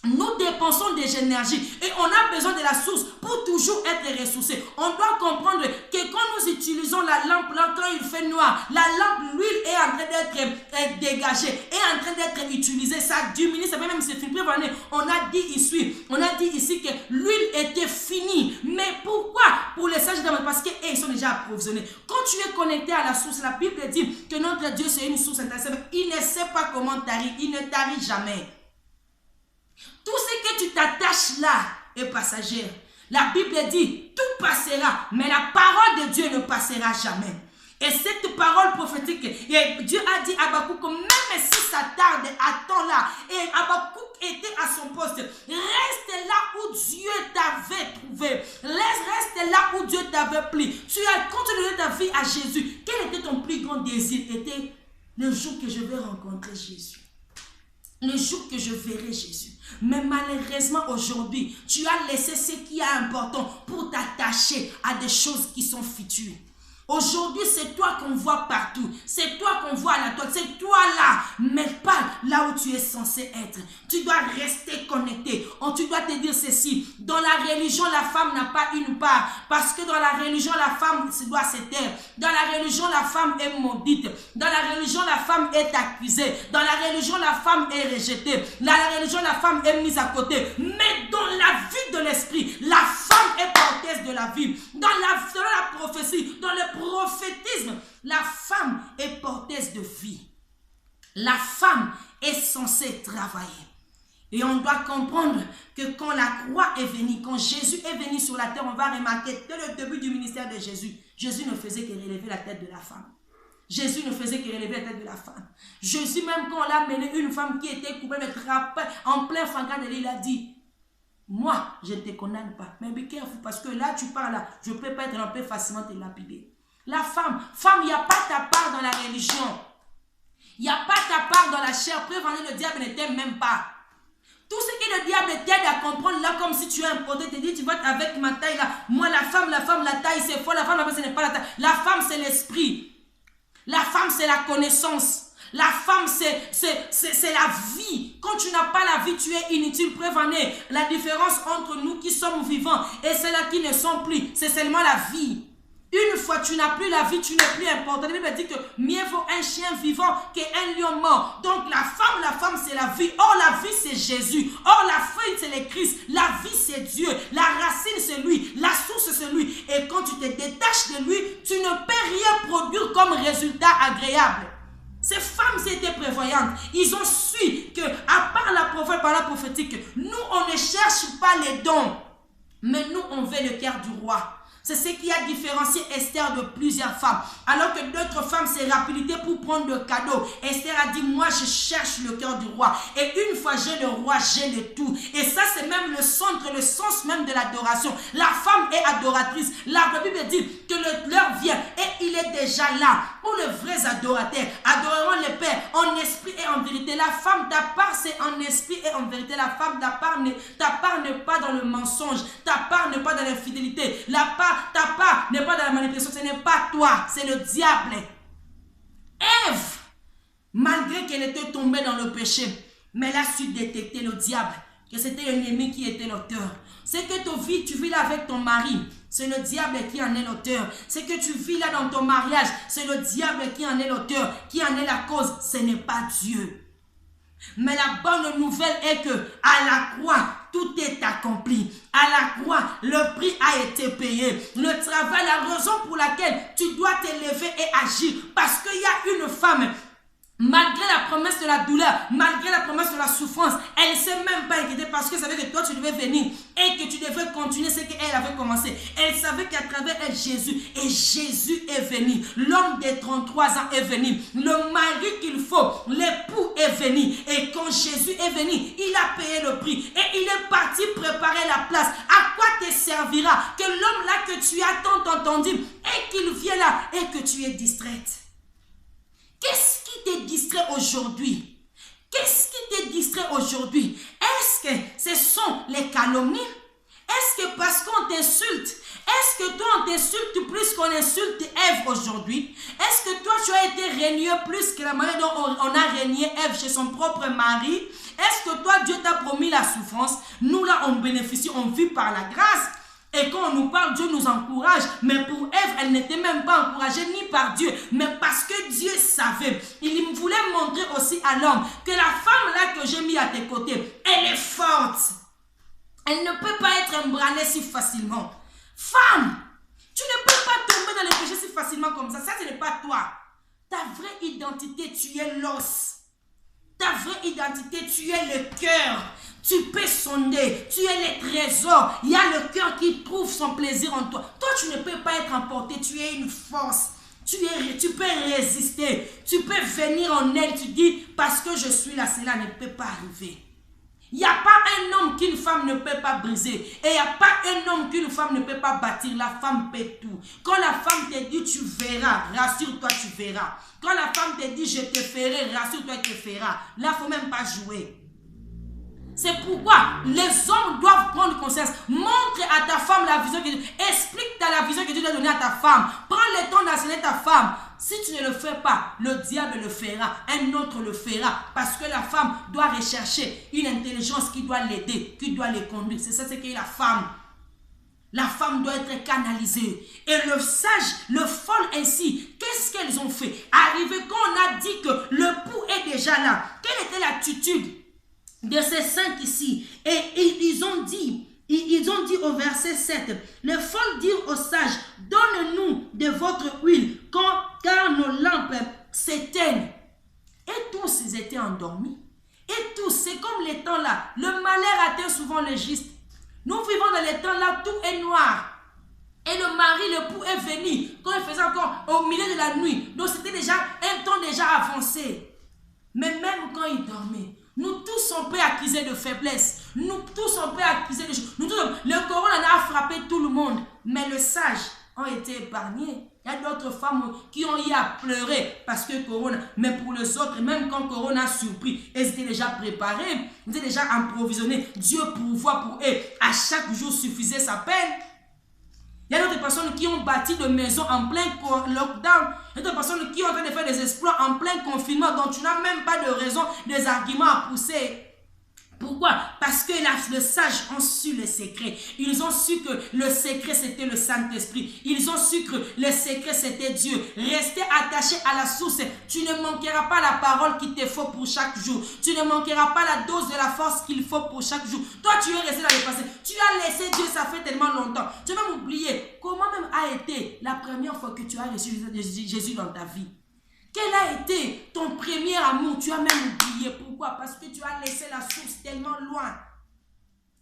Nous dépensons des énergies. Et on a besoin de la source pour toujours être ressourcé. On doit comprendre que quand nous utilisons la lampe, là, quand il fait noir, la lampe, l'huile est en train d'être dégagée, est en train d'être utilisée. Ça diminue, ça peut même se finir. On a dit ici que l'huile était finie. Mais pourquoi? Pour les sages d'âme, parce qu'ils sont déjà approvisionnés. Quand tu es connecté à la source, la Bible dit que notre Dieu c'est une source intéressante. Il ne sait pas comment tarir, il ne tarit jamais. Tout ce que tu t'attaches là est passager. La Bible dit, tout passera, mais la parole de Dieu ne passera jamais. Et cette parole prophétique, et Dieu a dit à Habakkuk, même si ça tarde, attends-là. Et Habakkuk était à son poste. Reste là où Dieu t'avait trouvé. Reste là où Dieu t'avait pris. Tu as continué ta vie à Jésus. Quel était ton plus grand désir? Était le jour que je vais rencontrer Jésus. Le jour que je verrai Jésus. Mais malheureusement aujourd'hui, tu as laissé ce qui est important pour t'attacher à des choses qui sont futures. Aujourd'hui, c'est toi qu'on voit partout. C'est toi qu'on voit à la toile. C'est toi là, mais pas là où tu es censé être. Tu dois rester connecté. Tu dois te dire ceci. Dans la religion, la femme n'a pas une part. Parce que dans la religion, la femme doit se taire. Dans la religion, la femme est maudite. Dans la religion, la femme est accusée. Dans la religion, la femme est rejetée. Dans la religion, la femme est mise à côté. Mais dans la vie de l'esprit, la femme est porteuse de la vie. Dans la prophétie, dans le prophétisme, la femme est porteuse de vie. La femme est censée travailler. Et on doit comprendre que quand la croix est venue, quand Jésus est venu sur la terre, on va remarquer dès le début du ministère de Jésus, Jésus ne faisait que relever la tête de la femme. Jésus ne faisait que relever la tête de la femme. Jésus, même quand on l'a mené, une femme qui était coupée de trappe en plein flagrant délit, il a dit, moi, je ne te condamne pas. Mais be careful, parce que là, tu parles là, je ne peux pas être un peu facilement te lapider. La femme, il n'y a pas ta part dans la religion. Il n'y a pas ta part dans la chair. Prévenir le diable ne t'aime même pas. Tout ce que le diable t'aide à comprendre là, comme si tu es imposé, te dit, tu vas avec ma taille là. Moi, la femme, la taille, c'est faux. La femme, ce n'est pas la taille. La femme, c'est l'esprit. La femme, c'est la connaissance. La femme, c'est la vie. Quand tu n'as pas la vie, tu es inutile. Prévenez la différence entre nous qui sommes vivants et ceux-là qui ne sont plus. C'est seulement la vie. Une fois tu n'as plus la vie, tu n'es plus important. La Bible dit que mieux vaut un chien vivant qu'un lion mort. Donc la femme c'est la vie. Or la vie c'est Jésus. Or la feuille c'est le Christ. La vie c'est Dieu. La racine c'est lui. La source c'est lui. Et quand tu te détaches de lui, tu ne peux rien produire comme résultat agréable. Ces femmes étaient prévoyantes. Ils ont su que, à part la prophète, par la prophétique, nous on ne cherche pas les dons. Mais nous on veut le cœur du roi. C'est ce qui a différencié Esther de plusieurs femmes. Alors que d'autres femmes, c'est rapidité pour prendre le cadeau. Esther a dit, moi je cherche le cœur du roi. Et une fois j'ai le roi, j'ai le tout. Et ça c'est même le centre, le sens même de l'adoration. La femme est adoratrice. La Bible dit que l'heure vient et il est déjà là. Où les vrais adorateurs adoreront le Père en esprit et en vérité. La femme, ta part c'est en esprit et en vérité. La femme, ta part n'est pas dans le mensonge. Ta part n'est pas dans l'infidélité. Ta part n'est pas dans la manipulation. Ce n'est pas toi, c'est le diable. Ève, malgré qu'elle était tombée dans le péché, mais elle a su détecter le diable, que c'était l'ennemi qui était l'auteur. C'est que tu vis là avec ton mari, c'est le diable qui en est l'auteur. C'est que tu vis là dans ton mariage, c'est le diable qui en est l'auteur, qui en est la cause. Ce n'est pas Dieu. Mais la bonne nouvelle est que à la croix, tout est accompli. À la croix, le prix a été payé. Le travail, la raison pour laquelle tu dois t'élever et agir. Parce qu'il y a une femme, malgré la promesse de la douleur, malgré la promesse de la souffrance, elle ne s'est même pas inquiétée parce qu'elle savait que toi tu devais venir et que tu devais continuer ce qu'elle avait commencé. Elle savait qu'à travers elle, Jésus, et Jésus est venu. L'homme de 33 ans est venu. Le mari qu'il faut, l'époux est venu. Et quand Jésus est venu, il a payé le prix et il est parti préparer la place. À quoi te servira que l'homme là que tu as tant entendu et qu'il vienne là et que tu es distraite? Qu'est-ce qui te distrait aujourd'hui? Qu'est-ce qui te distrait aujourd'hui? Est-ce que ce sont les calomnies? Est-ce que parce qu'on t'insulte, est-ce que toi on t'insulte plus qu'on insulte Ève aujourd'hui? Est-ce que toi tu as été régné plus que la manière dont on a régné Ève chez son propre mari? Est-ce que toi Dieu t'a promis la souffrance? Nous là on bénéficie, on vit par la grâce. Et quand on nous parle, Dieu nous encourage. Mais pour Ève, elle n'était même pas encouragée ni par Dieu, mais parce que Dieu savait. Il voulait montrer aussi à l'homme que la femme là que j'ai mis à tes côtés, elle est forte. Elle ne peut pas être embranlée si facilement. Femme, tu ne peux pas tomber dans les péchés si facilement comme ça. Ça, ce n'est pas toi. Ta vraie identité, tu es l'os. Ta vraie identité, tu es le cœur. Tu peux sonder, tu es les trésors. Il y a le cœur qui trouve son plaisir en toi. Toi, tu ne peux pas être emporté, tu es une force. Tu peux résister, tu peux venir en aide. Tu dis, parce que je suis là, cela ne peut pas arriver. Il n'y a pas un homme qu'une femme ne peut pas briser. Et il n'y a pas un homme qu'une femme ne peut pas bâtir. La femme peut tout. Quand la femme te dit tu verras, rassure-toi tu verras. Quand la femme te dit je te ferai, rassure-toi tu te feras. Là, il ne faut même pas jouer. C'est pourquoi les hommes doivent prendre conscience. Montre à ta femme la vision que Dieu. Explique la vision que Dieu a donnée à ta femme. Prends le temps d'enseigner ta femme. Si tu ne le fais pas, le diable le fera. Un autre le fera. Parce que la femme doit rechercher une intelligence qui doit l'aider, qui doit les conduire. C'est ça ce qu'est la femme. La femme doit être canalisée. Et le sage, le folle ainsi, qu'est-ce qu'elles ont fait? Arrivé quand on a dit que le pouls est déjà là. Quelle était l'attitude de ces cinq ici? Et ils ont dit au verset 7, les folles dirent aux sages, donne-nous de votre huile, car nos lampes s'éteignent. Et tous, ils étaient endormis. Et tous, c'est comme les temps là. Le malheur atteint souvent le juste. Nous vivons dans les temps là, tout est noir. Et le mari, le pouls est venu, quand il faisait encore au milieu de la nuit. Donc c'était déjà un temps déjà avancé. Mais même quand il dormait, nous tous sommes prêts à accuser de faiblesse. Nous tous sommes prêts à accuser de choses. Le corona a frappé tout le monde. Mais les sages ont été épargnés. Il y a d'autres femmes qui ont eu à pleurer parce que corona. Mais pour les autres, même quand corona a surpris, elles étaient déjà préparées. Elles étaient déjà approvisionnées. Dieu pourvoit pour eux. À chaque jour suffisait sa peine. Il y a d'autres personnes qui ont bâti de maisons en plein lockdown. Il y a d'autres personnes qui ont en train de faire des exploits en plein confinement dont tu n'as même pas de raison, des arguments à pousser. Pourquoi? Parce que les sages ont su le secret. Ils ont su que le secret c'était le Saint-Esprit. Ils ont su que le secret c'était Dieu. Restez attaché à la source. Tu ne manqueras pas la parole qu'il te faut pour chaque jour. Tu ne manqueras pas la dose de la force qu'il faut pour chaque jour. Toi tu es resté dans le passé. Tu as laissé Dieu, ça fait tellement longtemps. Tu vas m'oublier comment même a été la première fois que tu as reçu Jésus dans ta vie. Quel a été ton premier amour? Tu as même oublié. Pourquoi? Parce que tu as laissé la source tellement loin.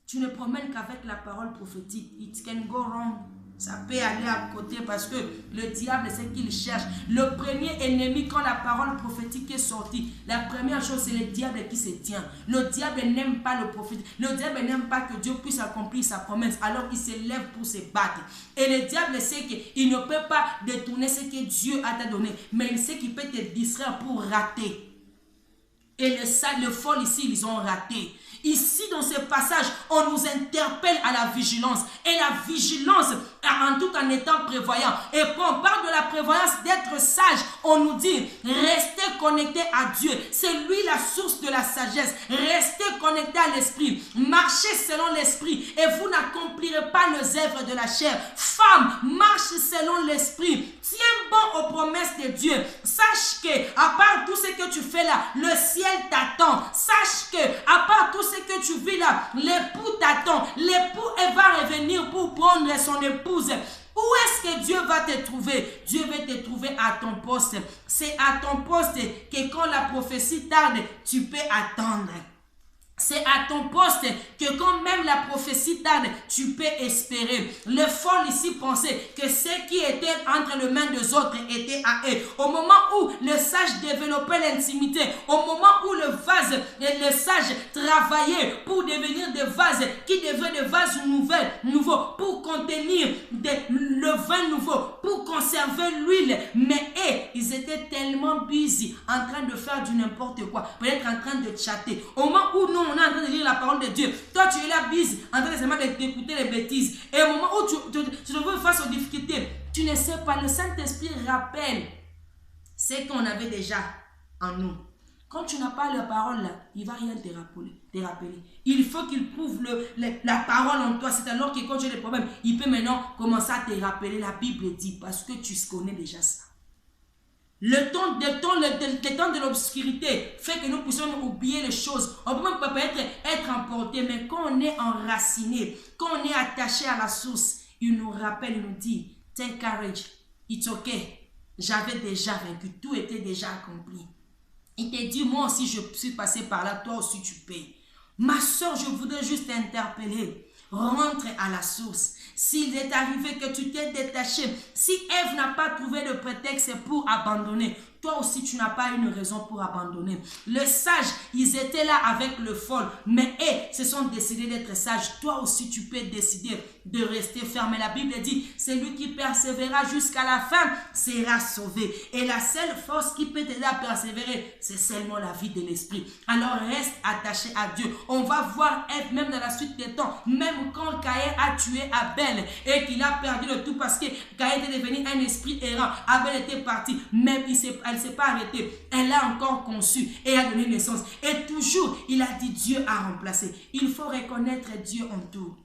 Tu ne promènes qu'avec la parole prophétique. It can go wrong. Ça peut aller à côté parce que le diable, c'est qu'il cherche. Le premier ennemi, quand la parole prophétique est sortie, la première chose, c'est le diable qui se tient. Le diable n'aime pas le prophète. Le diable n'aime pas que Dieu puisse accomplir sa promesse. Alors, il se lève pour se battre. Et le diable sait qu'il ne peut pas détourner ce que Dieu a donné. Mais il sait qu'il peut te distraire pour rater. Et le folle ici, ils ont raté. Ici, dans ce passage, on nous interpelle à la vigilance. Et la vigilance, en tout en étant prévoyant. Et quand on parle de la prévoyance, d'être sage, on nous dit, restez connectés à Dieu. C'est lui la source de la sagesse. Restez connectés à l'esprit. Marchez selon l'esprit. Et vous n'accomplirez pas les œuvres de la chair. Femme, marche selon l'esprit. Tiens bon aux promesses de Dieu. Sache que, à part tout ce que tu fais là, le ciel t'attend. Sache que, à part tout ce que tu vis là, l'époux t'attend. L'époux va revenir pour prendre son épouse. Où est-ce que Dieu va te trouver? Dieu va te trouver à ton poste. C'est à ton poste que quand la prophétie tarde, tu peux attendre. C'est à ton poste que quand même la prophétie tarde, tu peux espérer. Le folle ici pensait que ce qui était entre les mains des autres était à eux. Au moment où le sage développait l'intimité, au moment où le sage travaillait pour devenir des vases qui devenaient des vases nouveaux, pour contenir le vin nouveau, pour conserver l'huile. Mais ils étaient tellement busy en train de faire du n'importe quoi, peut-être en train de chatter. Au moment où nous on est en train de lire la parole de Dieu, toi tu es là busy en train de d'écouter les bêtises, et au moment où tu te veux face aux difficultés, tu ne sais pas. Le Saint-Esprit rappelle ce qu'on avait déjà en nous. Quand tu n'as pas la parole là, il ne va rien te rappeler. Il faut qu'il prouve la parole en toi. C'est alors que quand tu as des problèmes, il peut maintenant commencer à te rappeler. La Bible dit, parce que tu connais déjà ça. Le temps de l'obscurité fait que nous puissions oublier les choses. On peut même peut-être être emporté, mais quand on est enraciné, quand on est attaché à la source, il nous rappelle, il nous dit, take courage, it's okay. J'avais déjà vaincu, tout était déjà accompli. Il te dit, moi aussi je suis passé par là, toi aussi tu payes. Ma soeur, je voudrais juste t'interpeller. Rentre à la source. S'il est arrivé que tu t'es détaché, si Ève n'a pas trouvé de prétexte pour abandonner, toi aussi tu n'as pas une raison pour abandonner. Les sages, ils étaient là avec le folle, mais eux se sont décidés d'être sages. Toi aussi tu peux décider de rester ferme. La Bible dit, c'est lui qui persévérera jusqu'à la fin sera sauvé. Et la seule force qui peut t'aider à persévérer, c'est seulement la vie de l'esprit. Alors reste attaché à Dieu. On va voir Ève même dans la suite des temps, même quand Caïn a tué Abel et qu'il a perdu le tout parce que Caïn était devenu un esprit errant. Abel était parti, même elle ne s'est pas arrêtée. Elle a encore conçu et a donné naissance. Et toujours, il a dit Dieu a remplacé. Il faut reconnaître Dieu en tout.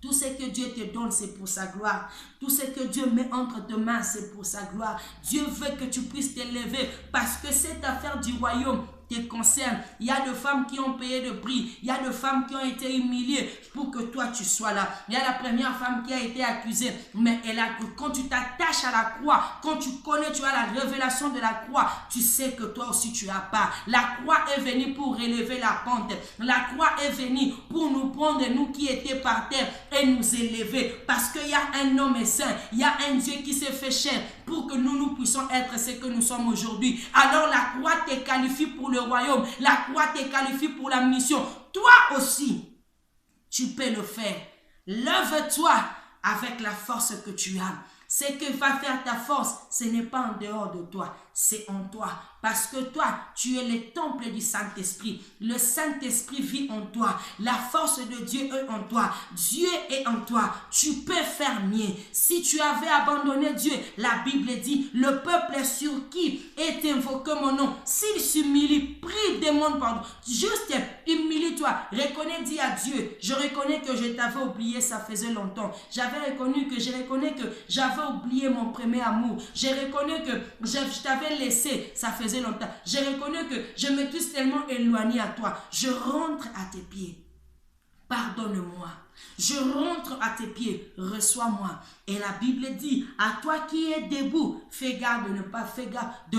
Tout ce que Dieu te donne, c'est pour sa gloire. Tout ce que Dieu met entre tes mains, c'est pour sa gloire. Dieu veut que tu puisses t'élever parce que cette affaire du royaume te concerne. Il y a des femmes qui ont payé le prix. Il y a des femmes qui ont été humiliées pour que toi tu sois là. Il y a la première femme qui a été accusée, mais elle a cru. Quand tu t'attaches à la croix, quand tu connais, tu as la révélation de la croix, tu sais que toi aussi tu as part. La croix est venue pour relever la pente. La croix est venue pour nous prendre, nous qui étions par terre, et nous élever. Parce qu'il y a un homme saint, il y a un Dieu qui s'est fait chair pour que nous puissions être ce que nous sommes aujourd'hui. Alors la croix te qualifie pour le royaume. La croix te qualifie pour la mission. Toi aussi, tu peux le faire. Lève-toi avec la force que tu as. Ce que va faire ta force, ce n'est pas en dehors de toi, c'est en toi. Parce que toi, tu es le temple du Saint-Esprit. Le Saint-Esprit vit en toi. La force de Dieu est en toi. Dieu est en toi. Tu peux faire mieux. Si tu avais abandonné Dieu, la Bible dit, le peuple sur qui est invoqué mon nom, s'il s'humilie, prie, demande pardon. Juste humilie-toi. Reconnais, dis à Dieu, je reconnais que je t'avais oublié, ça faisait longtemps. Je reconnais que j'avais oublié mon premier amour. Je reconnais que je t'avais laissé, ça faisait longtemps. Je reconnais que je me suis tellement éloigné à toi. Je rentre à tes pieds. Pardonne-moi. Je rentre à tes pieds. Reçois-moi. Et la Bible dit, à toi qui es debout, fais garde de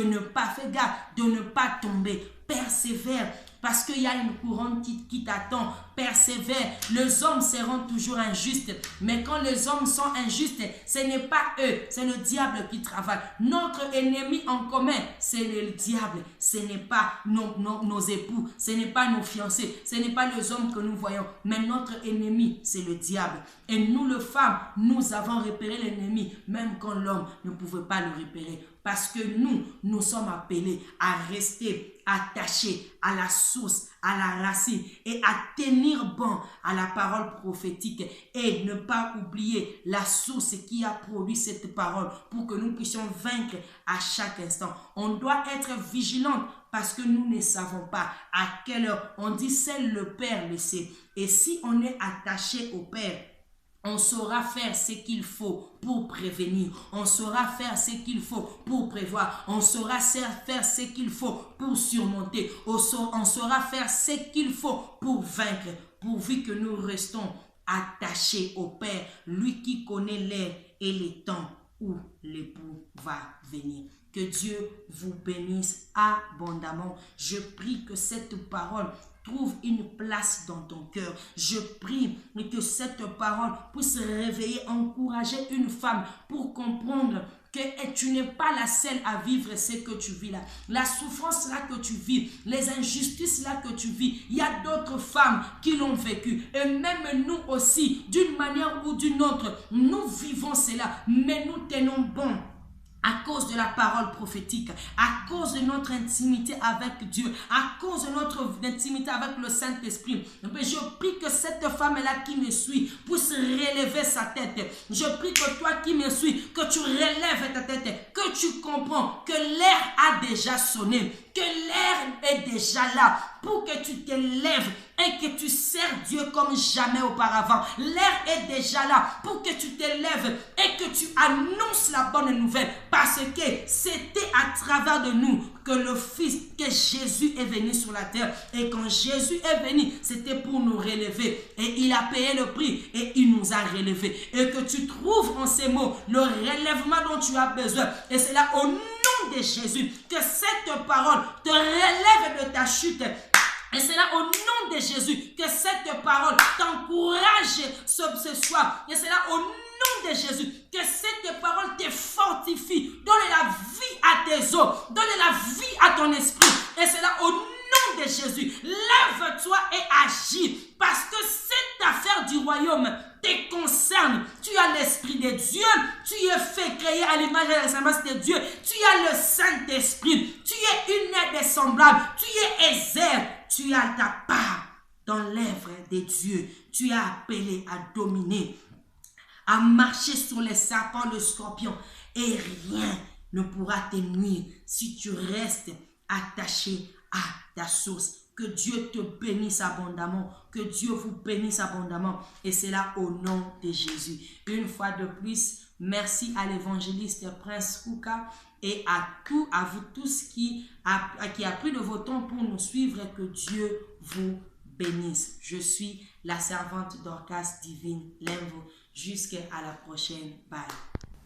ne pas tomber. Persévère. Parce qu'il y a une couronne qui t'attend. Persévère. Les hommes seront toujours injustes. Mais quand les hommes sont injustes, ce n'est pas eux. C'est le diable qui travaille. Notre ennemi en commun, c'est le diable. Ce n'est pas nos époux. Ce n'est pas nos fiancés. Ce n'est pas les hommes que nous voyons. Mais notre ennemi, c'est le diable. Et nous, les femmes, nous avons repéré l'ennemi. Même quand l'homme ne pouvait pas le repérer. Parce que nous sommes appelés à rester attachés à la source, à la racine et à tenir bon à la parole prophétique et ne pas oublier la source qui a produit cette parole pour que nous puissions vaincre à chaque instant. On doit être vigilant parce que nous ne savons pas à quelle heure. On dit seul le Père le sait. Et si on est attaché au Père, on saura faire ce qu'il faut pour prévenir. On saura faire ce qu'il faut pour prévoir. On saura faire ce qu'il faut pour surmonter. On saura faire ce qu'il faut pour vaincre. Pourvu que nous restons attachés au Père, lui qui connaît l'heure et les temps où l'époux va venir. Que Dieu vous bénisse abondamment. Je prie que cette parole trouve une place dans ton cœur. Je prie que cette parole puisse réveiller, encourager une femme pour comprendre que tu n'es pas la seule à vivre ce que tu vis là. La souffrance là que tu vis, les injustices là que tu vis, il y a d'autres femmes qui l'ont vécu. Et même nous aussi, d'une manière ou d'une autre, nous vivons cela. Mais nous tenons bon. À cause de la parole prophétique, à cause de notre intimité avec Dieu, à cause de notre intimité avec le Saint-Esprit. Je prie que cette femme-là qui me suit puisse relever sa tête. Je prie que toi qui me suis, que tu relèves ta tête, que que tu comprends que l'heure a déjà sonné, que l'heure est déjà là pour que tu t'élèves et que tu sers Dieu comme jamais auparavant. L'heure est déjà là pour que tu t'élèves et que tu annonces la bonne nouvelle, parce que c'était à travers de nous que le Fils, que Jésus est venu sur la terre. Et quand Jésus est venu, c'était pour nous relever. Et il a payé le prix et il nous a relevés. Et que tu trouves en ces mots le relèvement dont tu as besoin. Et c'est là au nom de Jésus que cette parole te relève de ta chute. Et c'est là au nom de Jésus que cette parole t'encourage ce soir. Et c'est là au nom de Jésus que cette parole te fortifie. Donne la vie à tes os. Donne la vie à ton esprit. Et c'est là au nom de Jésus. Lève-toi et agis. Parce que cette affaire du royaume te concerne. Tu as l'Esprit de Dieu. Tu es fait créer à l'image et à la semblance de Dieu. Tu as le Saint-Esprit. Tu es une aide semblable. Tu es Ézer. Tu as ta part dans l'œuvre de Dieu. Tu es appelé à dominer, à marcher sur les serpents, le scorpion. Et rien ne pourra te nuire si tu restes attaché à ta source. Que Dieu te bénisse abondamment. Que Dieu vous bénisse abondamment. Et c'est là au nom de Jésus. Une fois de plus, merci à l'évangéliste Prince Kouka et à vous tous qui a pris de vos temps pour nous suivre. Et que Dieu vous bénisse. Je suis la servante Dorcas Divine Lemvo. Jusqu'à la prochaine. Bye.